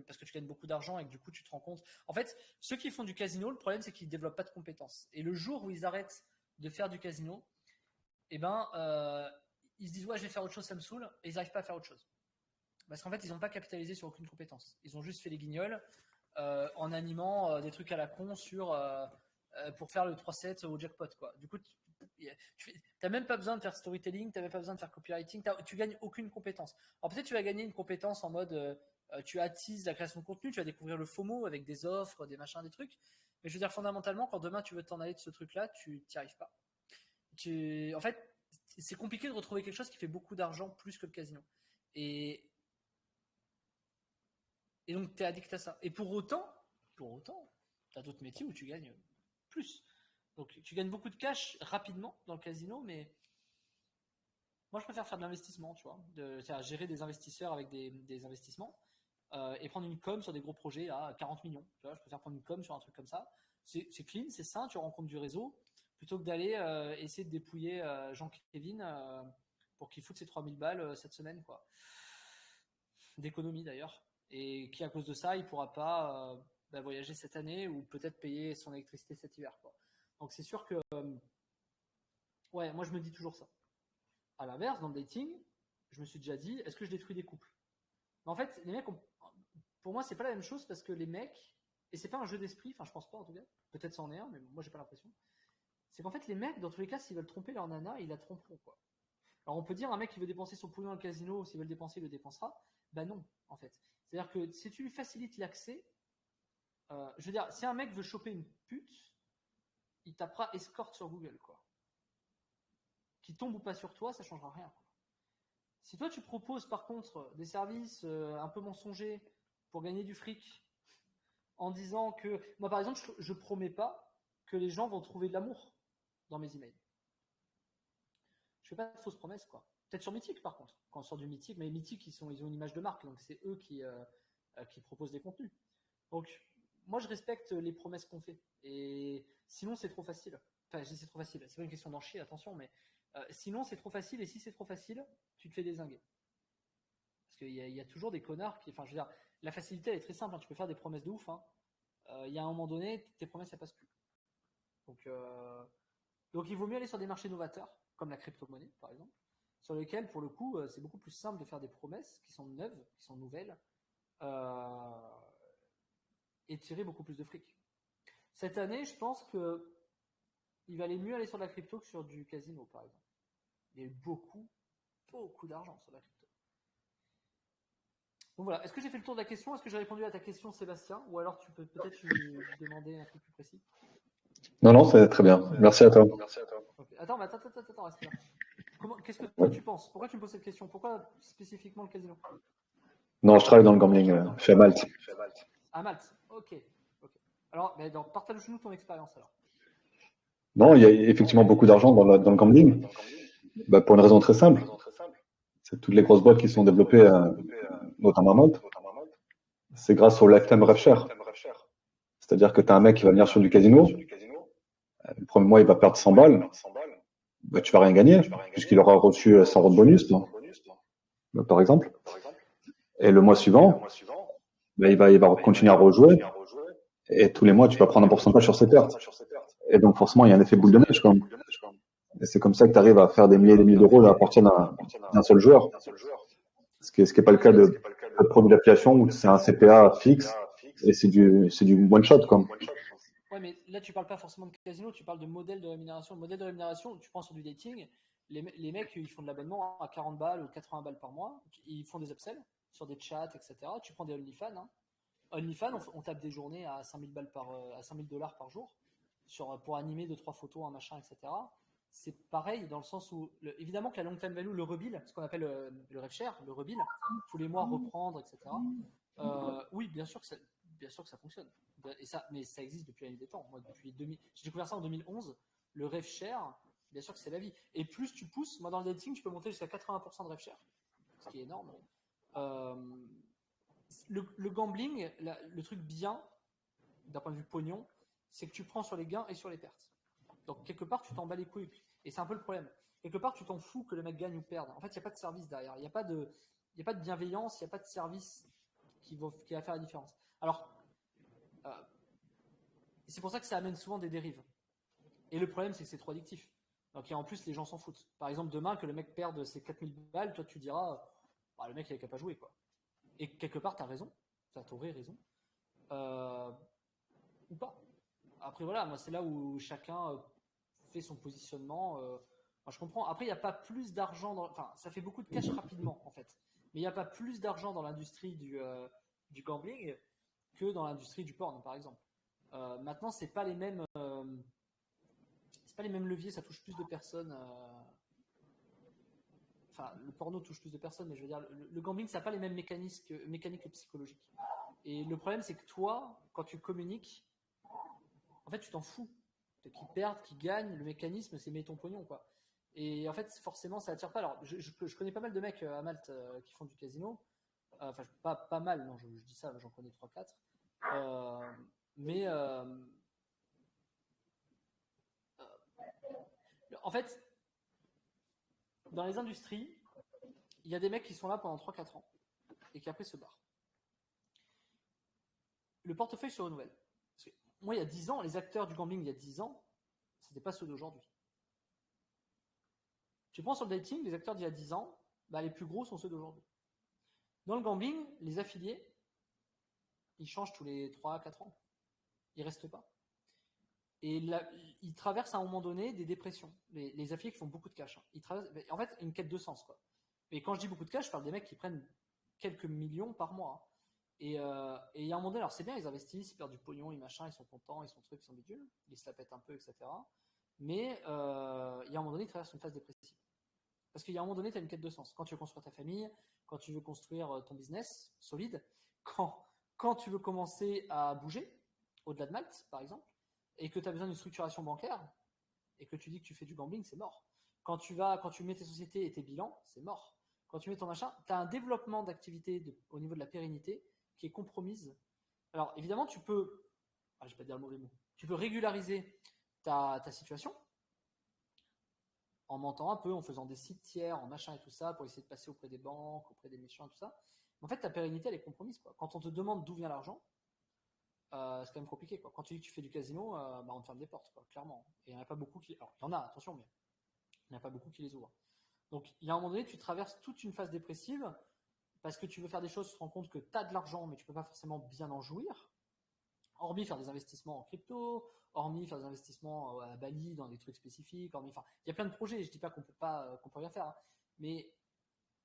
Parce que tu gagnes beaucoup d'argent et que du coup, tu te rends compte. En fait, ceux qui font du casino, le problème, c'est qu'ils ne développent pas de compétences. Et le jour où ils arrêtent de faire du casino, eh ben, ils se disent, ouais, je vais faire autre chose, ça me saoule. Et ils n'arrivent pas à faire autre chose. Parce qu'en fait, ils n'ont pas capitalisé sur aucune compétence. Ils ont juste fait les guignols en animant des trucs à la con pour faire le 3-7 au jackpot, quoi. Du coup, tu n'as même pas besoin de faire storytelling, tu n'as même pas besoin de faire copywriting, tu gagnes aucune compétence. Alors peut-être tu vas gagner une compétence en mode tu attises la création de contenu, tu vas découvrir le FOMO avec des offres, des machins, des trucs. Mais je veux dire, fondamentalement, quand demain tu veux t'en aller de ce truc-là, tu n'y arrives pas. En fait, c'est compliqué de retrouver quelque chose qui fait beaucoup d'argent plus que le casino. Et donc, tu es addict à ça. Et pour autant, tu as d'autres métiers où tu gagnes plus. Donc, tu gagnes beaucoup de cash rapidement dans le casino, mais moi, je préfère faire de l'investissement, tu vois. C'est-à-dire gérer des investisseurs avec des investissements et prendre une com sur des gros projets à 40 millions. Tu vois, je préfère prendre une com sur un truc comme ça. C'est clean, c'est sain, tu rencontres du réseau, plutôt que d'aller essayer de dépouiller Jean-Kévin pour qu'il foute ses 3000 balles cette semaine, quoi. D'économie d'ailleurs. Et qui, à cause de ça, il ne pourra pas voyager cette année ou peut-être payer son électricité cet hiver, quoi. Donc c'est sûr que, ouais, moi je me dis toujours ça. À l'inverse, dans le dating, je me suis déjà dit, est-ce que je détruis des couples? Mais en fait, les mecs, pour moi, c'est pas la même chose parce que les mecs, et c'est pas un jeu d'esprit, enfin, je pense pas en tout cas, peut-être ça en est un, mais moi j'ai pas l'impression. C'est qu'en fait, les mecs, dans tous les cas, s'ils veulent tromper leur nana, ils la tromperont, quoi. Alors on peut dire, un mec qui veut dépenser son pognon dans le casino, s'il veut le dépenser, il le dépensera. Ben non, en fait. C'est-à-dire que si tu lui facilites l'accès, je veux dire, si un mec veut choper une pute, il tapera escorte sur Google, quoi. Qui tombe ou pas sur toi, ça changera rien, quoi. Si toi tu proposes par contre des services un peu mensongers pour gagner du fric, en disant que, moi par exemple, je promets pas que les gens vont trouver de l'amour dans mes emails. Je fais pas de fausses promesses, quoi. Peut-être sur Mythique par contre, quand on sort du Mythique, mais Mythique ils ont une image de marque, donc c'est eux qui proposent des contenus. Donc moi je respecte les promesses qu'on fait, et sinon c'est trop facile. Enfin, je dis c'est trop facile, c'est pas une question d'en chier, attention, mais sinon c'est trop facile, et si c'est trop facile, tu te fais dézinguer. Parce qu'il y a toujours des connards qui. Enfin, je veux dire, la facilité elle est très simple, hein, tu peux faire des promesses de ouf. Hein. Il y a un moment donné, tes promesses elles passent plus. Donc il vaut mieux aller sur des marchés novateurs, comme la crypto-monnaie par exemple, sur lesquels pour le coup c'est beaucoup plus simple de faire des promesses qui sont neuves, qui sont nouvelles, et tirer beaucoup plus de fric. Cette année, je pense que il valait mieux aller sur de la crypto que sur du casino, par exemple. Il y a eu beaucoup d'argent sur la crypto. Donc voilà, est-ce que j'ai fait le tour de la question? Est-ce que j'ai répondu à ta question, Sébastien? Ou alors tu peux peut-être lui demander un truc plus précis? Non, non, c'est très bien. Merci à toi. Okay. Attends, reste là. Qu'est-ce que toi tu penses? Pourquoi tu me poses cette question? Pourquoi spécifiquement le casino? Non, je travaille dans le gambling. Je suis à Malte. À Malte, ok. Alors, partage-nous ton expérience alors. Non, il y a effectivement beaucoup d'argent dans le gambling. Pour une raison très simple. C'est toutes les grosses boîtes qui sont développées, notamment à Malte. C'est grâce au lifetime rev share. C'est-à-dire que tu as un mec qui va venir sur du casino. Le premier mois, il va perdre 100 balles. Tu vas rien gagner, puisqu'il aura reçu 100 euros de bonus, par exemple. Et le mois suivant, il va continuer à rejouer. Et tous les mois, tu vas prendre un pourcentage sur ses pertes. Et donc, forcément, il y a un effet boule de neige, quand même. Et c'est comme ça que tu arrives à faire des milliers et des milliers d'euros à partir d'un seul joueur. Ce qui est pas le cas de produits d'affiliation où c'est un CPA fixe et c'est du one shot, quoi. Ouais, mais là, tu parles pas forcément de casino, tu parles de modèle de rémunération. Le modèle de rémunération, tu prends sur du dating, les mecs, ils font de l'abonnement à 40 balles ou 80 balles par mois. Ils font des upsells sur des chats, etc. Tu prends des OnlyFans. Hein. OnlyFans, on tape des journées à 5000 balles à 5000 $ par jour pour animer 2-3 photos, un machin, etc. C'est pareil dans le sens où, évidemment que la long time value, le rebill, ce qu'on appelle le rev share, le rebill, tous les mois reprendre, etc. Oui, bien sûr bien sûr que ça fonctionne. Mais ça existe depuis la nuit des temps. Moi, j'ai découvert ça en 2011. Le rêve share, bien sûr que c'est la vie. Et plus tu pousses, moi dans le dating, je peux monter jusqu'à 80% de rêve share, ce qui est énorme. Le gambling, le truc bien, d'un point de vue pognon, c'est que tu prends sur les gains et sur les pertes. Donc, quelque part, tu t'en bats les couilles. Et c'est un peu le problème. Quelque part, tu t'en fous que le mec gagne ou perde. En fait, il n'y a pas de service derrière. Il n'y a pas de bienveillance, il n'y a pas de service qui va faire la différence. Alors, c'est pour ça que ça amène souvent des dérives. Et le problème, c'est que c'est trop addictif. Donc, et en plus, les gens s'en foutent. Par exemple, demain, que le mec perde ses 4000 balles, toi, tu diras, bah, le mec, il n'a qu'à pas jouer, quoi. Et quelque part, tu as raison. Tu as vraie raison. Ou pas. Après, voilà, moi, c'est là où chacun fait son positionnement. Moi, je comprends. Après, il n'y a pas plus d'argent enfin, ça fait beaucoup de cash rapidement, en fait. Mais il n'y a pas plus d'argent dans l'industrie du gambling que dans l'industrie du porn, par exemple. Maintenant, c'est pas les mêmes leviers, ça touche plus de personnes. Enfin, le porno touche plus de personnes, mais je veux dire, le gambling, ça n'a pas les mêmes mécaniques psychologiques. Et le problème, c'est que toi, quand tu communiques, en fait, tu t'en fous. Qu'ils perdent, qu'ils gagnent, le mécanisme, c'est mets ton pognon, quoi. Et en fait, forcément, ça attire pas. Alors, je connais pas mal de mecs à Malte qui font du casino. Enfin, pas mal, non, je dis ça, j'en connais 3-4. Mais en fait, dans les industries, il y a des mecs qui sont là pendant 3-4 ans et qui après se barrent. Le portefeuille se renouvelle. Parce que moi, il y a 10 ans, les acteurs du gambling il y a 10 ans, c'était pas ceux d'aujourd'hui. Tu prends sur le dating, les acteurs d'il y a 10 ans, bah, les plus gros sont ceux d'aujourd'hui. Dans le gambling, les affiliés, ils changent tous les 3-4 ans. Ils restent pas. Et là, ils traversent à un moment donné des dépressions. Les affiliés qui font beaucoup de cash. Ils traversent, en fait, une quête de sens, quoi. Et quand je dis beaucoup de cash, je parle des mecs qui prennent quelques millions par mois. Et il y a un moment donné, alors c'est bien, ils investissent, ils perdent du pognon, ils machin, ils sont contents, ils sont trucs, ils sont bidules, ils se la pètent un peu, etc. Mais il y a un moment donné, ils traversent une phase dépressive. Parce qu'il y a un moment donné, tu as une quête de sens. Quand tu veux construire ta famille, quand tu veux construire ton business solide, quand tu veux commencer à bouger, au-delà de Malte, par exemple, et que tu as besoin d'une structuration bancaire, et que tu dis que tu fais du gambling, c'est mort. Quand tu mets tes sociétés et tes bilans, c'est mort. Quand tu mets ton machin, tu as un développement d'activité au niveau de la pérennité qui est compromise. Alors, évidemment, je vais pas dire le mauvais mot, tu peux régulariser ta situation, en mentant un peu, en faisant des sites tiers, en machin et tout ça, pour essayer de passer auprès des banques, auprès des méchants, tout ça. Mais en fait, ta pérennité, elle est compromise, quoi. Quand on te demande d'où vient l'argent, c'est quand même compliqué, quoi. Quand tu dis que tu fais du casino, bah, on te ferme des portes, quoi, clairement. Et il n'y en a pas beaucoup qui. Alors, il y en a, attention, mais il n'y en a pas beaucoup qui les ouvrent. Donc, il y a un moment donné, tu traverses toute une phase dépressive parce que tu veux faire des choses, tu te rends compte que tu as de l'argent, mais tu peux pas forcément bien en jouir. Hormis faire des investissements en crypto, hormis faire des investissements à Bali dans des trucs spécifiques, il y a plein de projets. Je dis pas qu'on peut rien faire, hein. Mais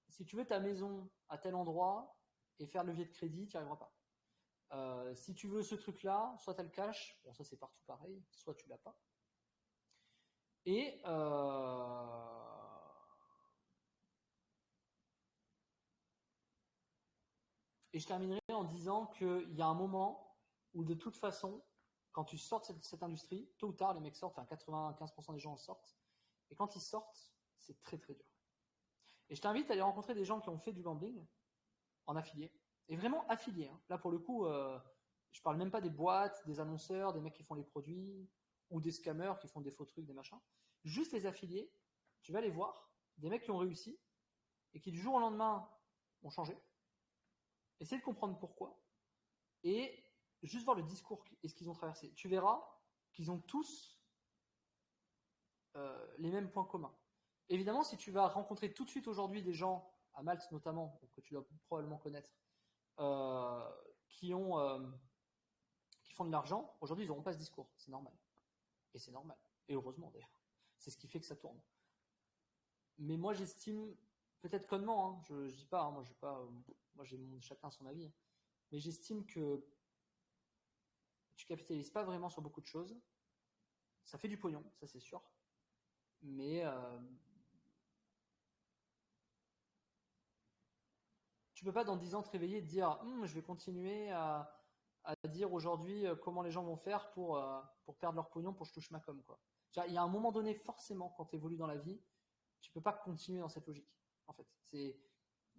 si tu veux ta maison à tel endroit et faire levier de crédit, tu n'y arriveras pas. Si tu veux ce truc-là, soit tu as le cash, bon ça c'est partout pareil, soit tu l'as pas. Et je terminerai en disant qu'il y a un moment où de toute façon, quand tu sors de cette industrie, tôt ou tard, les mecs sortent, enfin 95% des gens en sortent, et quand ils sortent, c'est très très dur. Et je t'invite à aller rencontrer des gens qui ont fait du gambling en affilié, et vraiment affilié. Hein. Là pour le coup, je parle même pas des boîtes, des annonceurs, des mecs qui font les produits, ou des scammers qui font des faux trucs, des machins. Juste les affiliés, tu vas les voir, des mecs qui ont réussi, et qui du jour au lendemain ont changé. Essaye de comprendre pourquoi. Et juste voir le discours et ce qu'ils ont traversé. Tu verras qu'ils ont tous les mêmes points communs. Évidemment, si tu vas rencontrer tout de suite aujourd'hui des gens, à Malte notamment, que tu dois probablement connaître, qui font de l'argent, aujourd'hui ils n'auront pas ce discours. C'est normal. Et c'est normal. Et heureusement d'ailleurs. C'est ce qui fait que ça tourne. Mais moi j'estime, peut-être connement, hein, je dis pas, hein, moi j'ai chacun son avis, hein, mais j'estime que tu capitalises pas vraiment sur beaucoup de choses. Ça fait du pognon, ça c'est sûr. Mais tu peux pas dans 10 ans te réveiller et te dire je vais continuer à à dire aujourd'hui comment les gens vont faire pour perdre leur pognon pour je touche ma com, quoi. Il y a un moment donné, forcément, quand tu évolues dans la vie, tu peux pas continuer dans cette logique. En fait, il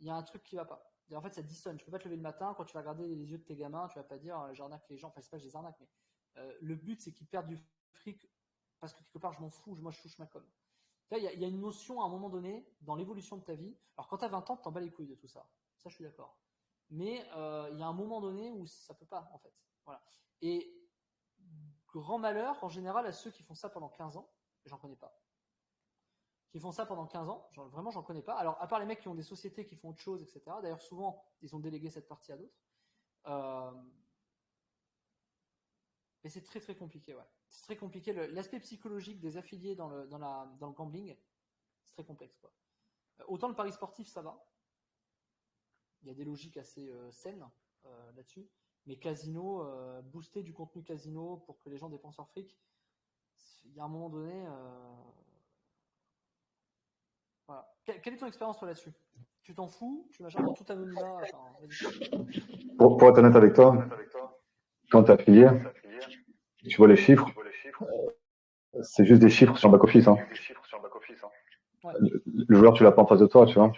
y a un truc qui va pas. Et en fait, ça dissonne. Tu peux pas te lever le matin, quand tu vas regarder les yeux de tes gamins, tu vas pas dire j'arnaque les gens. Enfin, c'est pas que je les arnaque, mais le but c'est qu'ils perdent du fric parce que quelque part je m'en fous, moi je touche ma com. Il y a une notion à un moment donné dans l'évolution de ta vie. Alors quand tu as 20 ans, tu t'en bats les couilles de tout ça. Ça, je suis d'accord. Mais il y a un moment donné où ça peut pas, en fait. Voilà. Et grand malheur, en général, à ceux qui font ça pendant 15 ans, j'en connais pas. Qui font ça pendant 15 ans, vraiment, j'en connais pas. Alors, à part les mecs qui ont des sociétés qui font autre chose, etc. D'ailleurs, souvent, ils ont délégué cette partie à d'autres. Mais c'est très, très compliqué, ouais. C'est très compliqué. L'aspect psychologique des affiliés dans le gambling, c'est très complexe, quoi. Autant le pari sportif, ça va. Il y a des logiques assez saines là-dessus. Mais casino, booster du contenu casino pour que les gens dépensent leur fric, il y a un moment donné. Voilà. Quelle est ton expérience toi là-dessus? Tu t'en fous? Tu m'as dans tout anonymat. Enfin, Pour être honnête avec toi, quand tu es affilié, tu vois les chiffres, c'est juste des chiffres sur back-office. Hein. Ouais. Le joueur, tu l'as pas en face de toi, tu vois.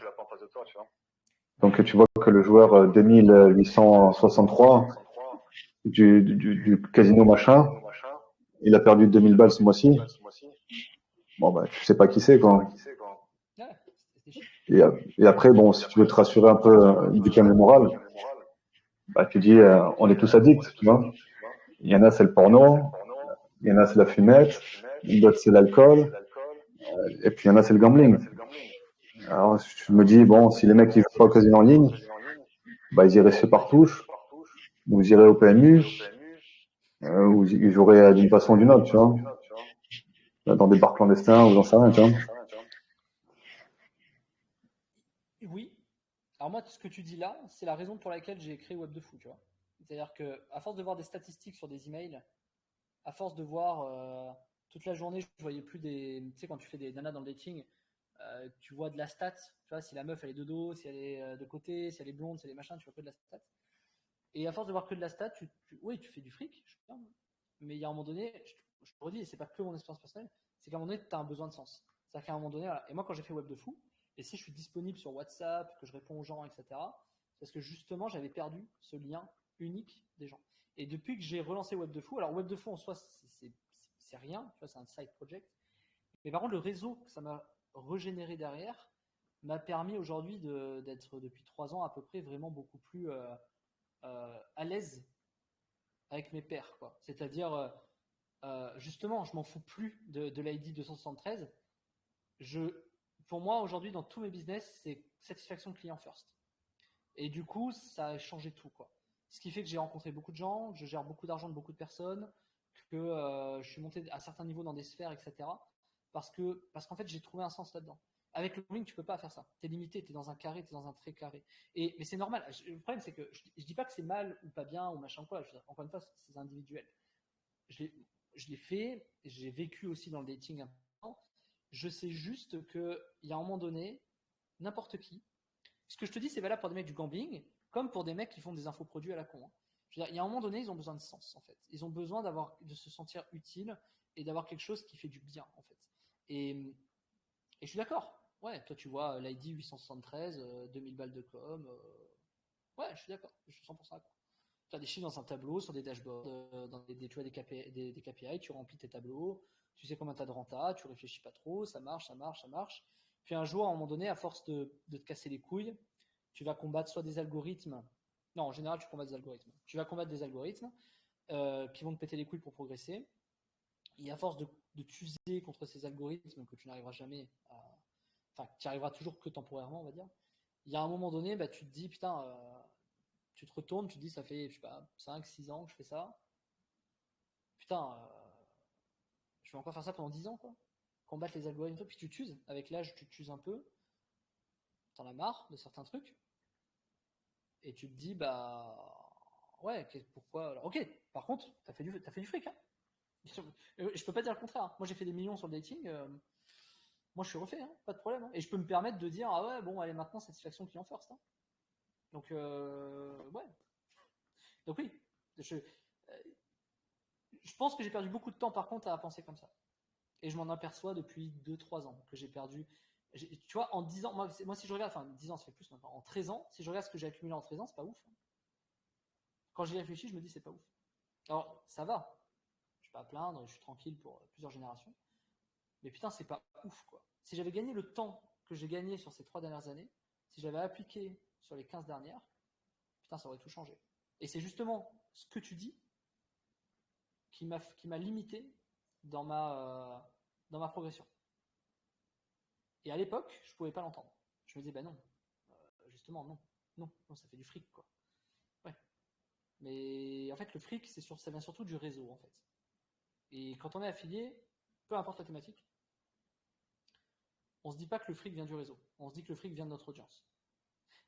Donc tu vois que le joueur 2863 du casino machin, il a perdu 2000 balles ce mois-ci. Bon, bah, tu sais pas qui c'est, quoi. Et après, bon, si tu veux te rassurer un peu du calme moral, bah, tu dis, on est tous addicts, tu vois. Il y en a, c'est le porno. Il y en a, c'est la fumette. D'autres, c'est l'alcool. Et puis, il y en a, c'est le gambling. Alors, je me dis, bon, si les mecs, ils jouent pas au casino en ligne, bah, ils iraient chez Partouche, ou ils iraient au PMU, ou ils joueraient d'une façon ou d'une autre, tu vois. Dans des bars clandestins, ou j'en sais rien, tu vois. Oui. Alors moi, ce que tu dis là, c'est la raison pour laquelle j'ai créé Web de Fou, tu vois. C'est-à-dire que, à force de voir des statistiques sur des emails, à force de voir toute la journée, je voyais plus des. Tu sais, quand tu fais des nanas dans le dating, tu vois de la stat. Tu vois, si la meuf elle est de dos, si elle est de côté, si elle est blonde, si elle est machin, tu vois que de la stat. Et à force de voir que de la stat, oui, tu fais du fric, mais il y a un moment donné, je te redis, et c'est pas que mon expérience personnelle, c'est qu'à un moment donné, tu as un besoin de sens. C'est-à-dire qu'à un moment donné, voilà. Et moi, quand j'ai fait Web de Fou, et si je suis disponible sur WhatsApp, que je réponds aux gens, etc., c'est parce que justement, j'avais perdu ce lien unique des gens. Et depuis que j'ai relancé Web de Fou, alors Web de Fou en soi, c'est rien, tu vois, c'est un side project. Mais par contre, le réseau que ça m'a régénéré derrière m'a permis aujourd'hui d'être depuis 3 ans à peu près vraiment beaucoup plus à l'aise avec mes pairs, quoi. C'est-à-dire, justement, je m'en fous plus de l'ID 273. Pour moi, aujourd'hui, dans tous mes business, c'est satisfaction client first. Et du coup, ça a changé tout, quoi. Ce qui fait que j'ai rencontré beaucoup de gens, je gère beaucoup d'argent de beaucoup de personnes, que je suis monté à certains niveaux dans des sphères, etc. Parce qu'en fait, j'ai trouvé un sens là-dedans. Avec le gambling, tu peux pas faire ça. Tu es limité, tu es dans un carré, tu es dans un très carré. Mais c'est normal. Le problème, c'est que je dis pas que c'est mal ou pas bien ou machin quoi. Encore une fois, c'est individuel. Je l'ai fait, j'ai vécu aussi dans le dating un peu. Je sais juste qu'il y a un moment donné, n'importe qui, ce que je te dis, c'est valable pour des mecs du gambling, comme pour des mecs qui font des infoproduits à la con. Hein. Je veux dire, il y a un moment donné, ils ont besoin de sens, en fait. Ils ont besoin de se sentir utile et d'avoir quelque chose qui fait du bien, en fait. Et je suis d'accord. Ouais, toi, tu vois l'ID 873, 2000 balles de com. Ouais, je suis d'accord. Je suis 100% d'accord. Tu as des chiffres dans un tableau, sur des dashboards, dans tu as des KPI, tu remplis tes tableaux, tu sais combien tu as de renta, tu réfléchis pas trop, ça marche, ça marche, ça marche. Puis un jour, à un moment donné, à force de te casser les couilles, tu vas combattre soit des algorithmes. Non, en général, tu combats des algorithmes. Tu vas combattre des algorithmes qui vont te péter les couilles pour progresser. Et à force de t'user contre ces algorithmes que tu n'arriveras jamais à. Enfin, tu n'y arriveras toujours que temporairement, on va dire. Il y a un moment donné, bah, tu te dis, putain, tu te retournes, tu te dis, ça fait, je sais pas, 5, 6 ans que je fais ça. Putain, je vais encore faire ça pendant 10 ans, quoi. Combattre les algorithmes, puis tu t'uses. Avec l'âge, tu t'uses un peu. T'en as marre de certains trucs. Et tu te dis, bah, ouais, pourquoi. Alors, ok, par contre, t'as fait du fric, hein. Je peux pas dire le contraire. Hein. Moi, j'ai fait des millions sur le dating. Moi, je suis refait, hein, pas de problème. Hein. Et je peux me permettre de dire, ah ouais, bon, allez, maintenant, satisfaction client first. Hein. Donc, ouais. Donc, oui. Je pense que j'ai perdu beaucoup de temps, par contre, à penser comme ça. Et je m'en aperçois depuis 2-3 ans que j'ai perdu. Tu vois, en 10 ans, moi si je regarde, enfin 10 ans, ça fait plus maintenant, en 13 ans, si je regarde ce que j'ai accumulé en 13 ans, c'est pas ouf. Quand j'y réfléchis, je me dis c'est pas ouf. Alors, ça va. Je suis pas à plaindre, je suis tranquille pour plusieurs générations. Mais putain, c'est pas ouf, quoi. Si j'avais gagné le temps que j'ai gagné sur ces 3 dernières années, si j'avais appliqué sur les 15 dernières, putain, ça aurait tout changé. Et c'est justement ce que tu dis qui m'a limité dans ma progression. Et à l'époque, je pouvais pas l'entendre. Je me disais, bah non, justement, non, ça fait du fric, quoi. Ouais. Mais en fait, le fric, ça vient surtout du réseau, en fait. Et quand on est affilié, peu importe la thématique, on se dit pas que le fric vient du réseau. On se dit que le fric vient de notre audience.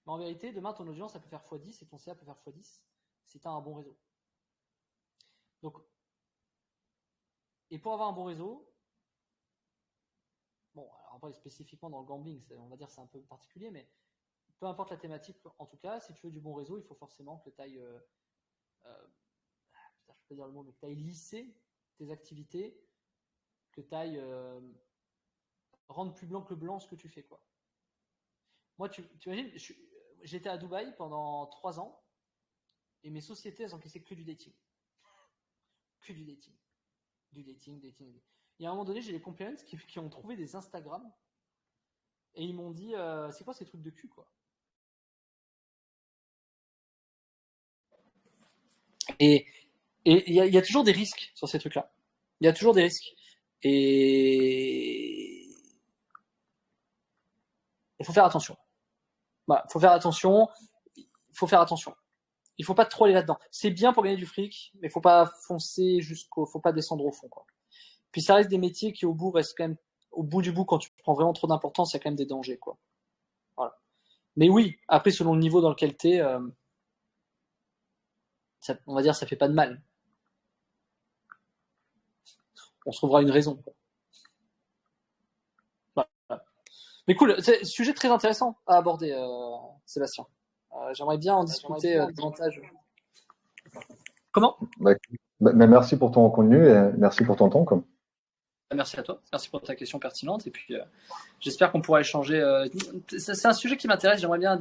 Mais en vérité, demain, ton audience, ça peut faire x10 et ton CA peut faire x10 si tu as un bon réseau. Donc, et pour avoir un bon réseau, bon, alors après, spécifiquement dans le gambling, on va dire c'est un peu particulier, mais peu importe la thématique, en tout cas, si tu veux du bon réseau, il faut forcément que tu ailles, je peux pas dire le mot, mais que tu ailles lisser tes activités, que tu ailles rendre plus blanc que blanc ce que tu fais, quoi. Moi, tu imagines, j'étais à Dubaï pendant 3 ans et mes sociétés, elles encaissaient que du dating. Que du dating. Du dating. Et à un moment donné, j'ai les compliance qui ont trouvé des Instagram et ils m'ont dit c'est quoi ces trucs de cul, quoi. Et il y a toujours des risques sur ces trucs-là. Il y a toujours des risques. Et il faut faire attention. Voilà, faut faire attention. Il faut pas trop aller là-dedans. C'est bien pour gagner du fric, mais faut pas foncer faut pas descendre au fond, quoi. Puis ça reste des métiers qui au bout restent quand même, au bout du bout, quand tu prends vraiment trop d'importance, il y a quand même des dangers, quoi. Voilà. Mais oui, après, selon le niveau dans lequel t'es, on va dire, ça fait pas de mal. On se trouvera une raison, quoi. Voilà. Mais cool, c'est un sujet très intéressant à aborder, Sébastien. J'aimerais bien en discuter davantage. Comment ? Mais merci pour ton contenu et merci pour ton temps. Comme. Merci à toi, merci pour ta question pertinente. Et puis, j'espère qu'on pourra échanger. C'est un sujet qui m'intéresse, j'aimerais bien.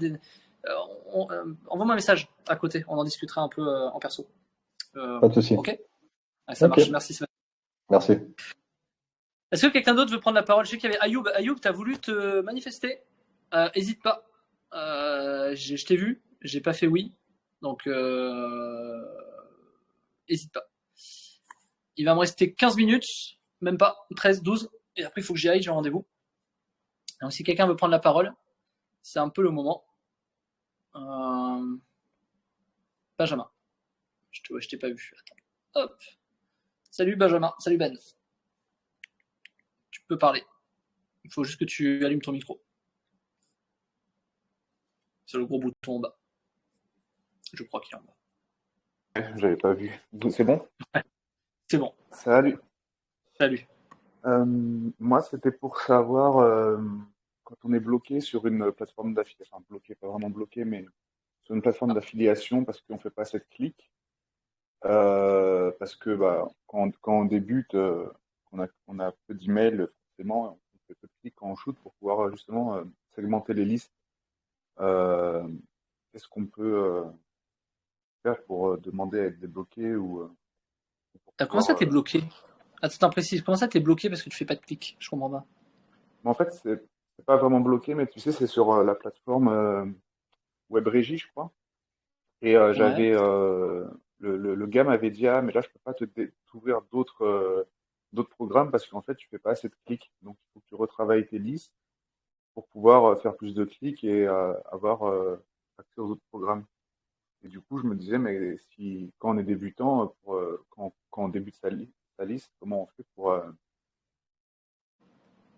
Envoie-moi un message à côté, on en discutera un peu en perso. Pas de souci. Ok, ça marche, merci Sébastien. Merci. Est-ce que quelqu'un d'autre veut prendre la parole? Je sais qu'il y avait Ayoub. Ayoub, tu as voulu te manifester. Hésite pas. Je t'ai vu, j'ai pas fait oui. Donc, hésite pas. Il va me rester 15 minutes, même pas, 13, 12. Et après, il faut que j'y aille, j'ai un rendez-vous. Donc, si quelqu'un veut prendre la parole, c'est un peu le moment. Benjamin. Je t'ai pas vu. Attends. Hop. Salut Benjamin. Salut Ben. Tu peux parler. Il faut juste que tu allumes ton micro. C'est le gros bouton en bas. Je crois qu'il est en bas. J'avais pas vu. C'est bon? Ouais. C'est bon. Salut. Salut. Moi, c'était pour savoir quand on est bloqué sur une plateforme d'affiliation, enfin bloqué, pas vraiment bloqué, mais sur une plateforme d'affiliation parce qu'on fait pas cette clic, parce que quand on débute, on a peu d'emails, forcément, on fait peu de clics quand on shoot pour pouvoir justement segmenter les listes. Qu'est-ce qu'on peut faire pour demander à être débloqué ou Comment ça t'es bloqué? Attends, précise. Comment ça t'es bloqué parce que tu fais pas de clic? Je comprends pas. En fait, c'est pas vraiment bloqué, mais tu sais, c'est sur la plateforme WebRégie, je crois. Et j'avais le gars m'avait dit mais là je peux pas t'ouvrir d'autres programmes parce qu'en fait tu fais pas assez de clics. Donc il faut que tu retravailles tes listes pour pouvoir faire plus de clics et avoir accès aux autres programmes. Et du coup je me disais mais si quand on est débutant quand on débute sa liste, comment on fait pour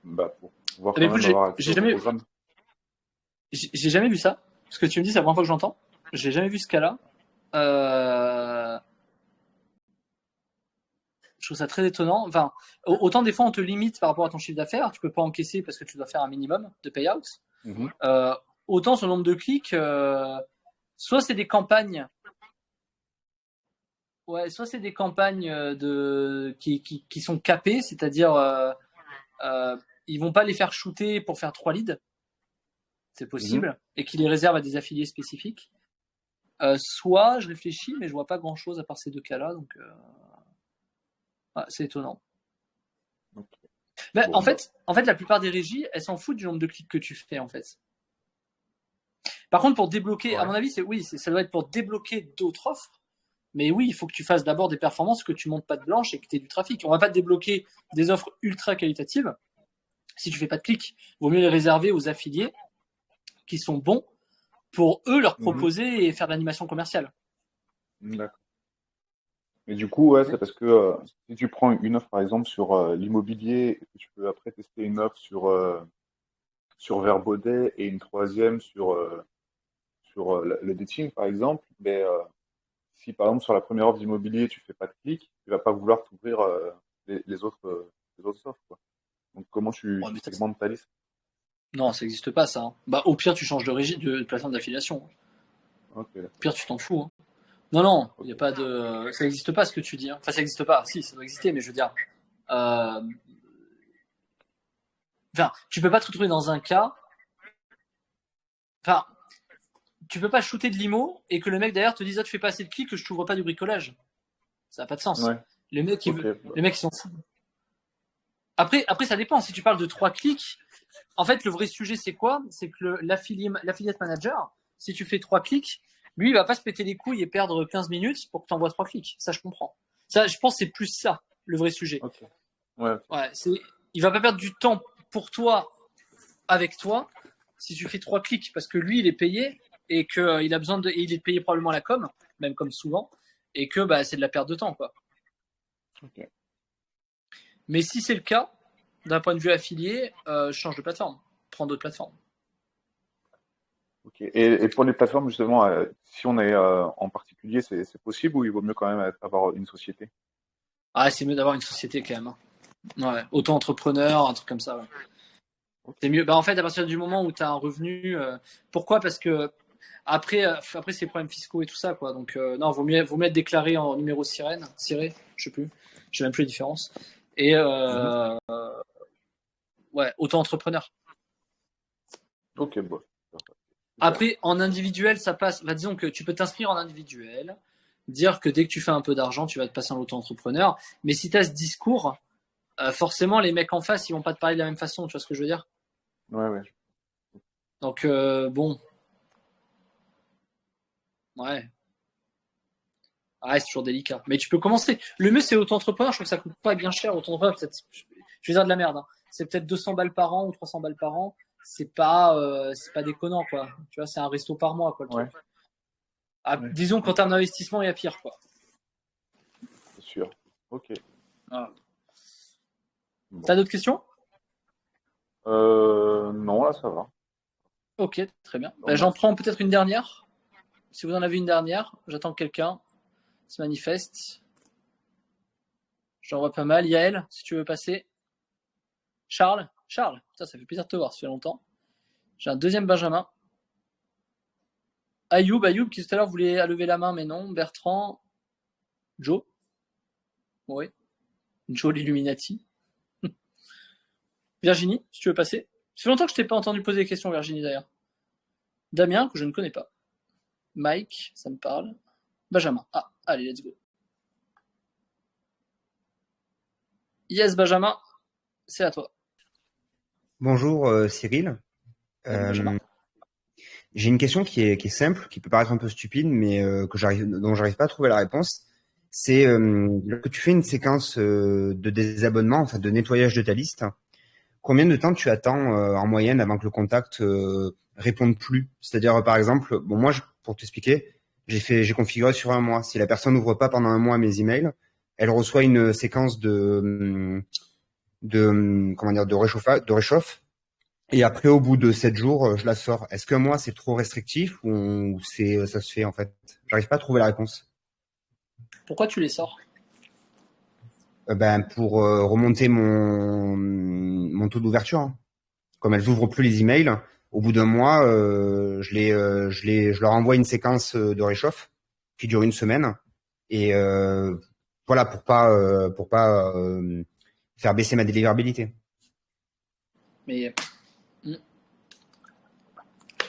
pouvoir quand même avoir accès aux programmes. J'ai jamais vu ça. Ce que tu me dis, c'est la première fois que j'entends. J'ai jamais vu ce cas-là. Je trouve ça très étonnant. Enfin, autant des fois on te limite par rapport à ton chiffre d'affaires, tu peux pas encaisser parce que tu dois faire un minimum de payout. Autant sur le nombre de clics, soit c'est des campagnes soit c'est des campagnes qui sont capées, c'est-à-dire ils vont pas les faire shooter pour faire 3 leads, c'est possible, et qui les réservent à des affiliés spécifiques. Soit je réfléchis, mais je vois pas grand-chose à part ces 2 cas-là, donc c'est étonnant. Okay. Mais en fait, la plupart des régies, elles s'en foutent du nombre de clics que tu fais, en fait. Par contre, pour débloquer, à mon avis, ça doit être pour débloquer d'autres offres. Mais oui, il faut que tu fasses d'abord des performances, que tu montes pas de blanche et que tu aies du trafic. On va pas te débloquer des offres ultra qualitatives si tu fais pas de clics. Il vaut mieux les réserver aux affiliés qui sont bons pour eux leur proposer et faire de l'animation commerciale. D'accord. Mais du coup, c'est parce que si tu prends une offre, par exemple, sur l'immobilier, et que tu peux après tester une offre sur Verbaudet et une troisième sur le dating, par exemple, mais si par exemple sur la première offre d'immobilier, tu fais pas de clic, tu vas pas vouloir t'ouvrir les autres offres, quoi. Donc comment tu segmentes ta liste? Non, ça n'existe pas, ça. Hein. Bah, au pire, tu changes de régie, de plateforme d'affiliation. Okay. Au pire, tu t'en fous. Hein. Non, il y a pas de. Ça n'existe pas ce que tu dis. Hein. Enfin, ça n'existe pas. Si, ça doit exister, mais je veux dire. Enfin, tu peux pas te retrouver dans un cas. Enfin, tu peux pas shooter de l'IMO et que le mec derrière te dise tu fais pas assez de clics, que je t'ouvre pas du bricolage. Ça n'a pas de sens. Ouais. Les mecs, ils s'en foutent. Après, ça dépend. Si tu parles de 3 clics, en fait, le vrai sujet, c'est quoi? C'est que l'affiliate manager, si tu fais 3 clics, lui, il va pas se péter les couilles et perdre 15 minutes pour que tu envoies 3 clics. Ça, je comprends. Ça, je pense que c'est plus ça, le vrai sujet. Okay. Ouais. Il va pas perdre du temps pour toi, avec toi, si tu fais 3 clics, parce que lui, il est payé et qu'il a besoin de. Et il est payé probablement à la com, même comme souvent, et que c'est de la perte de temps, quoi. Okay. Mais si c'est le cas, d'un point de vue affilié, change de plateforme. Prends d'autres plateformes. Ok. Et pour les plateformes, justement, si on est en particulier, c'est possible ou il vaut mieux quand même avoir une société? C'est mieux d'avoir une société quand même. Hein. Ouais, auto-entrepreneur, un truc comme ça. Ouais. Okay. C'est mieux. En fait, à partir du moment où tu as un revenu, pourquoi? Parce que après c'est les problèmes fiscaux et tout ça, quoi. Donc non, vaut mieux être déclaré en numéro ciré, je sais plus, je sais même plus la différence. Et ouais, auto-entrepreneur. Ok, bon. Après, en individuel, ça passe. Disons que tu peux t'inscrire en individuel, dire que dès que tu fais un peu d'argent, tu vas te passer en auto-entrepreneur. Mais si tu as ce discours, forcément, les mecs en face, ils vont pas te parler de la même façon. Tu vois ce que je veux dire? Ouais. Donc, bon. Ouais. C'est toujours délicat. Mais tu peux commencer. Le mieux, c'est auto-entrepreneur. Je crois que ça coûte pas bien cher. Auto-entrepreneur, peut-être, je vais dire de la merde. Hein. C'est peut-être 200 balles par an ou 300 balles par an. C'est pas déconnant, quoi. Tu vois, c'est un resto par mois, quoi. Le truc. Disons qu'en termes d'investissement, il y a pire, quoi. C'est sûr. Ok. Bon. T'as d'autres questions? Non, là, ça va. Ok, très bien. J'en prends peut-être une dernière. Si vous en avez une dernière, j'attends que quelqu'un se manifeste. J'en vois pas mal. Yael, si tu veux passer. Charles, ça fait plaisir de te voir, ça fait longtemps. J'ai un deuxième Benjamin. Ayoub qui tout à l'heure voulait lever la main, mais non. Bertrand. Joe. Oui. Joe l'Illuminati. Virginie, si tu veux passer. Ça fait longtemps que je t'ai pas entendu poser des questions, Virginie, d'ailleurs. Damien, que je ne connais pas. Mike, ça me parle. Benjamin. Allez, let's go. Yes, Benjamin, c'est à toi. Bonjour Cyril. J'ai une question qui est simple, qui peut paraître un peu stupide, mais dont j'arrive pas à trouver la réponse. C'est lorsque tu fais une séquence de désabonnement, enfin de nettoyage de ta liste, combien de temps tu attends en moyenne avant que le contact réponde plus? C'est-à-dire, par exemple, moi, pour t'expliquer, j'ai configuré sur un mois. Si la personne n'ouvre pas pendant un mois mes emails, elle reçoit une séquence de réchauffe. Et après, au bout de 7 jours, je la sors. Est-ce que moi, c'est trop restrictif ou ça se fait en fait? J'arrive pas à trouver la réponse. Pourquoi tu les sors? Pour remonter mon taux d'ouverture. Hein. Comme elles ouvrent plus les emails, au bout d'un mois, je leur envoie une séquence de réchauffe qui dure une semaine. Et voilà, pour pas faire baisser ma délivrabilité. Mais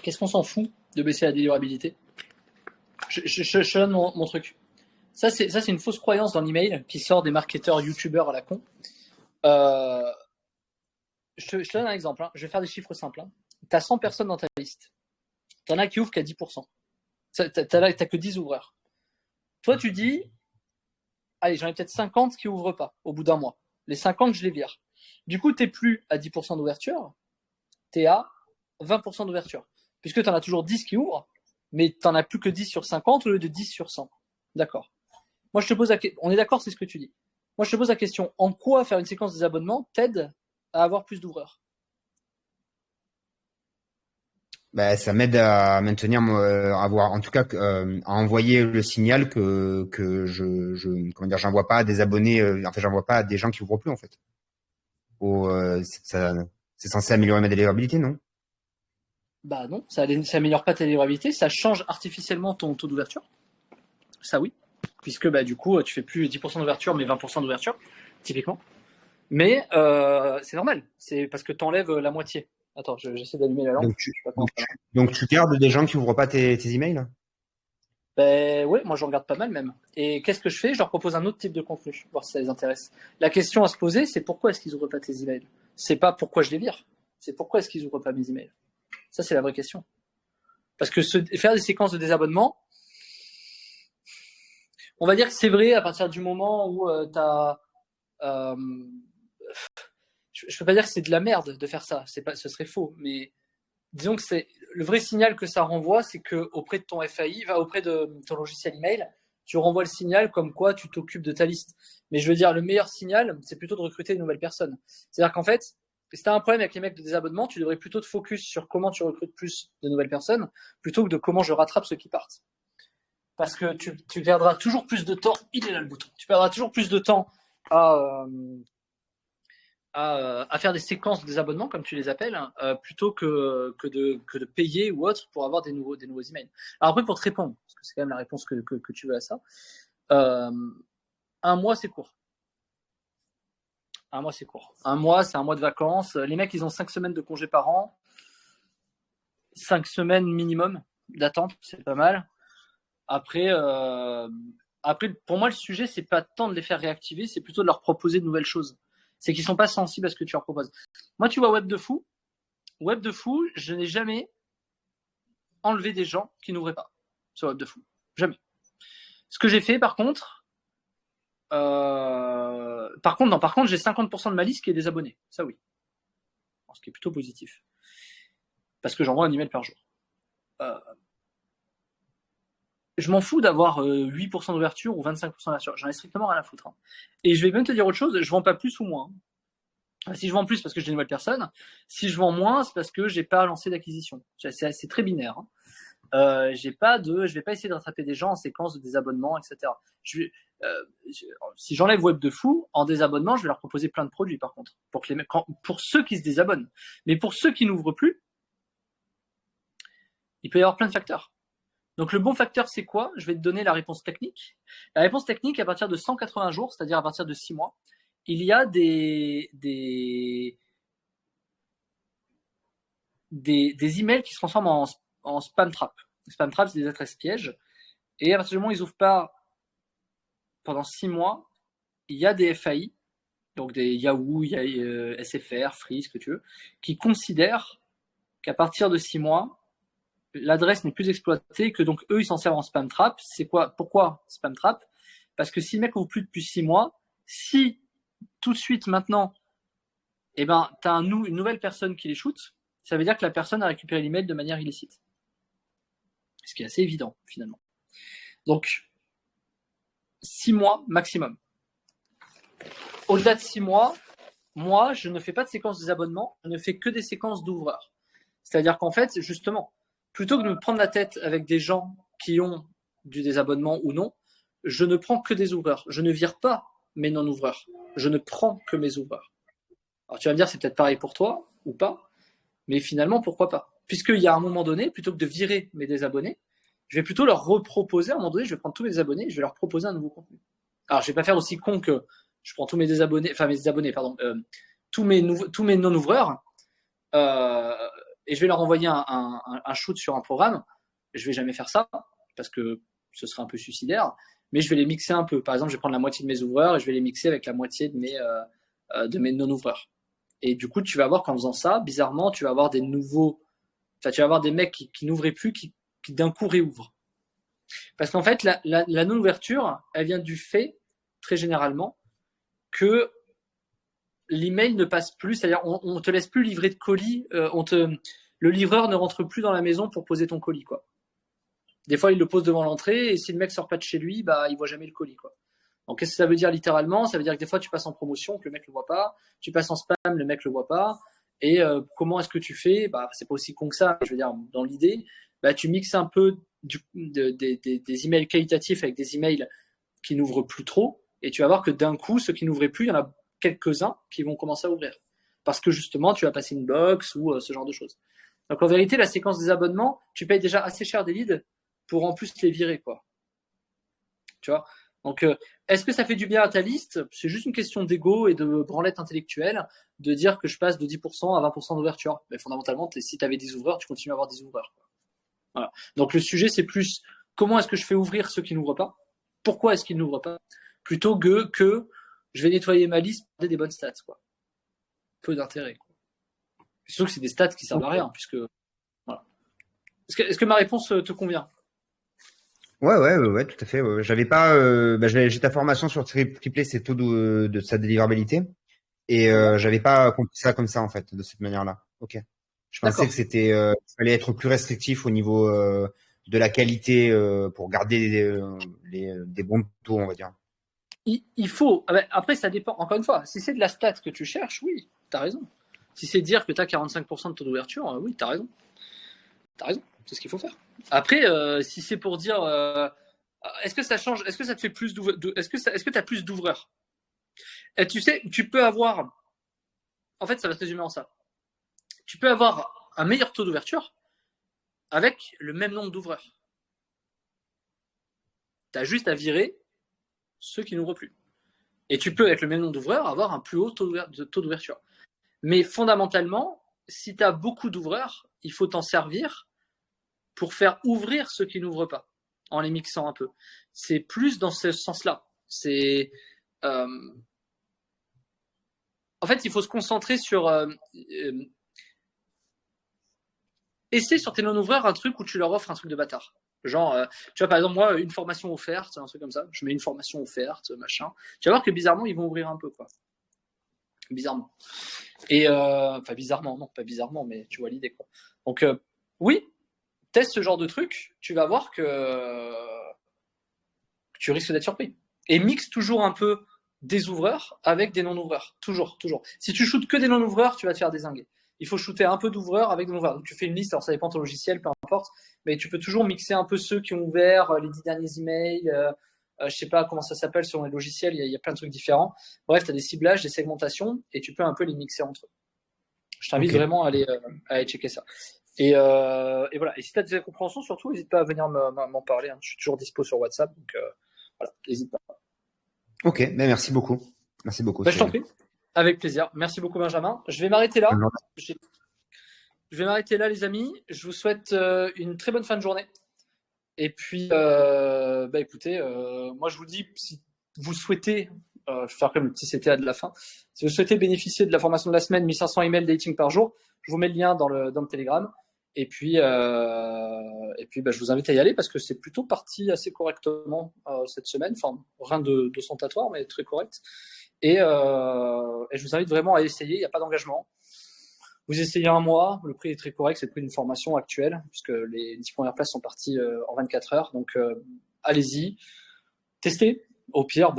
qu'est-ce qu'on s'en fout de baisser la délivrabilité? Je donne mon truc. Ça, c'est une fausse croyance dans l'email qui sort des marketeurs youtubeurs à la con. Je te donne un exemple. Hein. Je vais faire des chiffres simples. Hein. Tu as 100 personnes dans ta liste. Tu en as qui ouvrent qu'à 10%. Tu n'as que 10 ouvreurs. Toi, tu dis, allez, j'en ai peut-être 50 qui ouvrent pas au bout d'un mois. Les 50, je les vire. Du coup, tu n'es plus à 10% d'ouverture, tu es à 20% d'ouverture. Puisque tu en as toujours 10 qui ouvrent, mais tu n'en as plus que 10 sur 50 au lieu de 10 sur 100. D'accord. Moi, je te pose on est d'accord, c'est ce que tu dis. Moi, je te pose la question, en quoi faire une séquence des abonnements t'aide à avoir plus d'ouvreurs? Ben, ça m'aide à maintenir, en tout cas, à envoyer le signal que comment dire, j'envoie pas à des abonnés, j'envoie pas à des gens qui ouvrent plus, en fait. C'est censé améliorer ma délivrabilité, non? Bah non, ça améliore pas ta délivrabilité, ça change artificiellement ton taux d'ouverture. Ça oui, puisque bah du coup, tu fais plus 10% d'ouverture, mais 20% d'ouverture, typiquement. Mais c'est normal, c'est parce que tu enlèves la moitié. Attends, j'essaie d'allumer la lampe. Donc tu gardes des gens qui ouvrent pas tes emails? Ben ouais, moi j'en regarde pas mal même. Et qu'est-ce que je fais? Je leur propose un autre type de contenu, voir si ça les intéresse. La question à se poser, c'est pourquoi est-ce qu'ils ouvrent pas tes emails? C'est pas pourquoi je les vire, c'est pourquoi est-ce qu'ils ouvrent pas mes emails? Ça, c'est la vraie question. Parce que faire des séquences de désabonnement, on va dire que c'est vrai à partir du moment où tu as... je peux pas dire que c'est de la merde de faire ça, ce serait faux, mais disons que c'est le vrai signal que ça renvoie, c'est que auprès de ton FAI, auprès de ton logiciel email, tu renvoies le signal comme quoi tu t'occupes de ta liste. Mais je veux dire, le meilleur signal, c'est plutôt de recruter de nouvelles personnes. C'est-à-dire qu'en fait, si tu as un problème avec les mecs de désabonnement, tu devrais plutôt te focus sur comment tu recrutes plus de nouvelles personnes plutôt que de comment je rattrape ceux qui partent. Parce que tu perdras toujours plus de temps. Il est là le bouton. Tu perdras toujours plus de temps à faire des séquences de désabonnement, comme tu les appelles, plutôt que de payer ou autre pour avoir des nouveaux emails. Alors après, pour te répondre, parce que c'est quand même la réponse que tu veux à ça, un mois, c'est court. Un mois, c'est court. Un mois, c'est un mois de vacances. Les mecs, ils ont 5 semaines de congés par an. 5 semaines minimum d'attente, c'est pas mal. Après, pour moi, le sujet, c'est pas tant de les faire réactiver, c'est plutôt de leur proposer de nouvelles choses. C'est qu'ils sont pas sensibles à ce que tu leur proposes. Moi, tu vois, Web de Fou, je n'ai jamais enlevé des gens qui n'ouvraient pas sur Web de Fou. Jamais. Ce que j'ai fait, par contre, j'ai 50% de ma liste qui est des abonnés. Ça, oui. Ce qui est plutôt positif. Parce que j'envoie un email par jour. Je m'en fous d'avoir 8% d'ouverture ou 25% d'ouverture. J'en ai strictement rien à foutre. Hein. Et je vais même te dire autre chose, je vends pas plus ou moins. Si je vends plus, parce que j'ai une nouvelle personne. Si je vends moins, c'est parce que j'ai pas lancé d'acquisition. C'est très binaire. Hein. Je vais pas essayer de rattraper des gens en séquence de désabonnement, etc. Si j'enlève Web de Fou, en désabonnement, je vais leur proposer plein de produits, par contre, pour ceux qui se désabonnent. Mais pour ceux qui n'ouvrent plus, il peut y avoir plein de facteurs. Donc le bon facteur, c'est quoi? Je vais te donner la réponse technique. La réponse technique, à partir de 180 jours, c'est-à-dire à partir de 6 mois, il y a des emails qui se transforment en spam trap. Les spam traps, c'est des adresses pièges. Et à partir du moment où ils n'ouvrent pas pendant 6 mois, il y a des FAI, donc des Yahoo, SFR, Free, ce que tu veux, qui considèrent qu'à partir de 6 mois, l'adresse n'est plus exploitée, que donc eux, ils s'en servent en spam trap. C'est quoi? Pourquoi spam trap? Parce que si le mec ouvre plus depuis 6 mois, si tout de suite maintenant, tu as une nouvelle personne qui les shoot, ça veut dire que la personne a récupéré l'email de manière illicite. Ce qui est assez évident, finalement. Donc, 6 mois maximum. Au-delà de 6 mois, moi, je ne fais pas de séquence des abonnements, je ne fais que des séquences d'ouvreurs. C'est-à-dire qu'en fait, justement, plutôt que de me prendre la tête avec des gens qui ont du désabonnement ou non, je ne prends que des ouvreurs. Je ne vire pas mes non-ouvreurs. Je ne prends que mes ouvreurs. Alors tu vas me dire, c'est peut-être pareil pour toi ou pas, mais finalement, pourquoi pas? Puisqu'il y a un moment donné, plutôt que de virer mes désabonnés, je vais plutôt leur reproposer, à un moment donné, je vais prendre tous mes abonnés et je vais leur proposer un nouveau contenu. Alors, je vais pas faire aussi con que je prends tous mes tous mes non-ouvreurs, et je vais leur envoyer un shoot sur un programme. Je vais jamais faire ça, parce que ce serait un peu suicidaire, mais je vais les mixer un peu. Par exemple, je vais prendre la moitié de mes ouvreurs et je vais les mixer avec la moitié de mes non-ouvreurs. Et du coup, tu vas voir qu'en faisant ça, bizarrement, tu vas avoir des mecs qui n'ouvraient plus, qui d'un coup réouvrent. Parce qu'en fait, la non-ouverture, elle vient du fait, très généralement, que l'email ne passe plus, c'est-à-dire on te laisse plus livrer de colis, le livreur ne rentre plus dans la maison pour poser ton colis, quoi. Des fois, il le pose devant l'entrée, et si le mec sort pas de chez lui, bah, il voit jamais le colis, quoi. Donc, qu'est-ce que ça veut dire littéralement? Ça veut dire que des fois, tu passes en promotion, que le mec le voit pas, tu passes en spam, le mec le voit pas, et comment est-ce que tu fais? Bah, c'est pas aussi con que ça, je veux dire, dans l'idée, bah, tu mixes un peu des emails qualitatifs avec des emails qui n'ouvrent plus trop, et tu vas voir que d'un coup, ceux qui n'ouvraient plus, il y en a quelques-uns qui vont commencer à ouvrir. Parce que justement, tu vas passer une box ou ce genre de choses. Donc en vérité, la séquence des abonnements, tu payes déjà assez cher des leads pour en plus les virer, quoi. Tu vois? Donc, est-ce que ça fait du bien à ta liste? C'est juste une question d'ego et de branlette intellectuelle de dire que je passe de 10% à 20% d'ouverture. Mais fondamentalement, si tu avais 10 ouvreurs, tu continues à avoir 10 ouvreurs, quoi. Voilà. Donc le sujet, c'est plus comment est-ce que je fais ouvrir ceux qui n'ouvrent pas? Pourquoi est-ce qu'ils n'ouvrent pas? Plutôt que je vais nettoyer ma liste pour des bonnes stats, quoi. Peu d'intérêt, quoi. C'est sûr que c'est des stats qui servent à rien, puisque voilà. Est-ce que ma réponse te convient? Ouais, tout à fait. Ouais. J'avais pas, j'ai ta formation sur tripler ses taux de sa délivrabilité, et j'avais pas compris ça comme ça en fait, de cette manière-là. Ok. Je pensais que c'était, il fallait être plus restrictif au niveau de la qualité pour garder des bons taux, on va dire. Il faut. Après, ça dépend. Encore une fois, si c'est de la stat que tu cherches, oui, t'as raison. Si c'est dire que t'as 45% de taux d'ouverture, oui, t'as raison. T'as raison. C'est ce qu'il faut faire. Après, si c'est pour dire, est-ce que ça change? Est-ce que ça te fait plus est-ce que t'as plus d'ouvreurs? Et tu sais, tu peux avoir. En fait, ça va se résumer en ça. Tu peux avoir un meilleur taux d'ouverture avec le même nombre d'ouvreurs. T'as juste à virer ceux qui n'ouvrent plus. Et tu peux, avec le même nombre d'ouvreurs, avoir un plus haut taux d'ouverture. Mais fondamentalement, si tu as beaucoup d'ouvreurs, il faut t'en servir pour faire ouvrir ceux qui n'ouvrent pas, en les mixant un peu. C'est plus dans ce sens-là. C'est, en fait, il faut se concentrer sur essaie sur tes non-ouvreurs un truc où tu leur offres un truc de bâtard. Genre, tu vois, par exemple, moi, une formation offerte, un truc comme ça. Je mets une formation offerte, machin. Tu vas voir que bizarrement, ils vont ouvrir un peu, quoi. Bizarrement. Et, enfin, bizarrement, non, pas bizarrement, mais tu vois l'idée, quoi. Donc, oui, teste ce genre de truc, tu vas voir que tu risques d'être surpris. Et mixe toujours un peu des ouvreurs avec des non-ouvreurs. Toujours, toujours. Si tu shootes que des non-ouvreurs, tu vas te faire dézinguer. Il faut shooter un peu d'ouvreurs avec des non-ouvreurs. Donc, tu fais une liste, alors ça dépend de ton logiciel, peu importe, mais tu peux toujours mixer un peu ceux qui ont ouvert les 10 derniers emails, je sais pas comment ça s'appelle sur les logiciels, il y a plein de trucs différents. Bref, tu as des ciblages, des segmentations, et tu peux un peu les mixer entre eux. Je t'invite vraiment à aller checker ça. Et voilà. Et si tu as des incompréhensions, surtout, n'hésite pas à venir m'en parler. Hein. Je suis toujours dispo sur WhatsApp, donc voilà, n'hésite pas. Ok, ben merci beaucoup. Merci beaucoup. Je t'en prie. Avec plaisir. Merci beaucoup, Benjamin. Je vais m'arrêter là. Je vais m'arrêter là, les amis. Je vous souhaite une très bonne fin de journée. Et puis, écoutez, moi, je vous dis, si vous souhaitez, je vais faire comme le petit CTA de la fin, si vous souhaitez bénéficier de la formation de la semaine, 1500 emails dating par jour, je vous mets le lien dans le Telegram. Et puis, je vous invite à y aller parce que c'est plutôt parti assez correctement cette semaine. Enfin, rien de ostentatoire, mais très correct. Et je vous invite vraiment à essayer. Il n'y a pas d'engagement. Vous essayez un mois, le prix est très correct, c'est le prix d'une formation actuelle, puisque les 10 premières places sont parties en 24 heures. Donc, allez-y, testez. Au pire,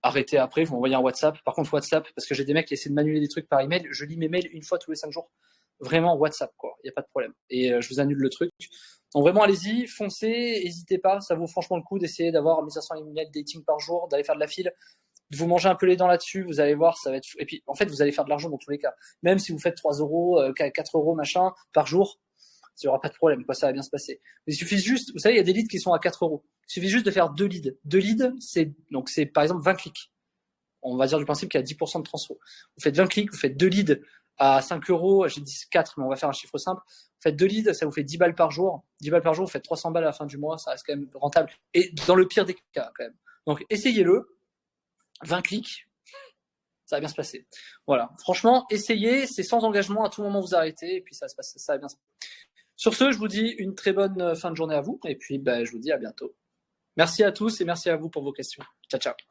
arrêtez après, vous m'envoyez un WhatsApp. Par contre, WhatsApp, parce que j'ai des mecs qui essaient de m'annuler des trucs par email, je lis mes mails une fois tous les 5 jours. Vraiment, WhatsApp, quoi. Il n'y a pas de problème. Et je vous annule le truc. Donc, vraiment, allez-y, foncez, n'hésitez pas. Ça vaut franchement le coup d'essayer d'avoir 1500 emails dating par jour, d'aller faire de la file. Vous mangez un peu les dents là-dessus, vous allez voir, ça va être. Et puis, en fait, vous allez faire de l'argent dans tous les cas. Même si vous faites 3 euros, 4 euros, machin, par jour, Il n'y aura pas de problème, quoi, ça va bien se passer. Mais il suffit juste, vous savez, il y a des leads qui sont à 4 euros. Il suffit juste de faire 2 leads. 2 leads, c'est par exemple 20 clics. On va dire du principe qu'il y a 10% de transfo. Vous faites 20 clics, vous faites 2 leads à 5 euros. J'ai dit 4, mais on va faire un chiffre simple. Vous faites 2 leads, ça vous fait 10 balles par jour. 10 balles par jour, vous faites 300 balles à la fin du mois. Ça reste quand même rentable. Et dans le pire des cas, quand même. Donc, essayez-le. 20 clics. Ça va bien se passer. Voilà. Franchement, essayez. C'est sans engagement. À tout moment, vous arrêtez. Et puis, ça va bien se passer. Sur ce, je vous dis une très bonne fin de journée à vous. Et puis, je vous dis à bientôt. Merci à tous et merci à vous pour vos questions. Ciao, ciao.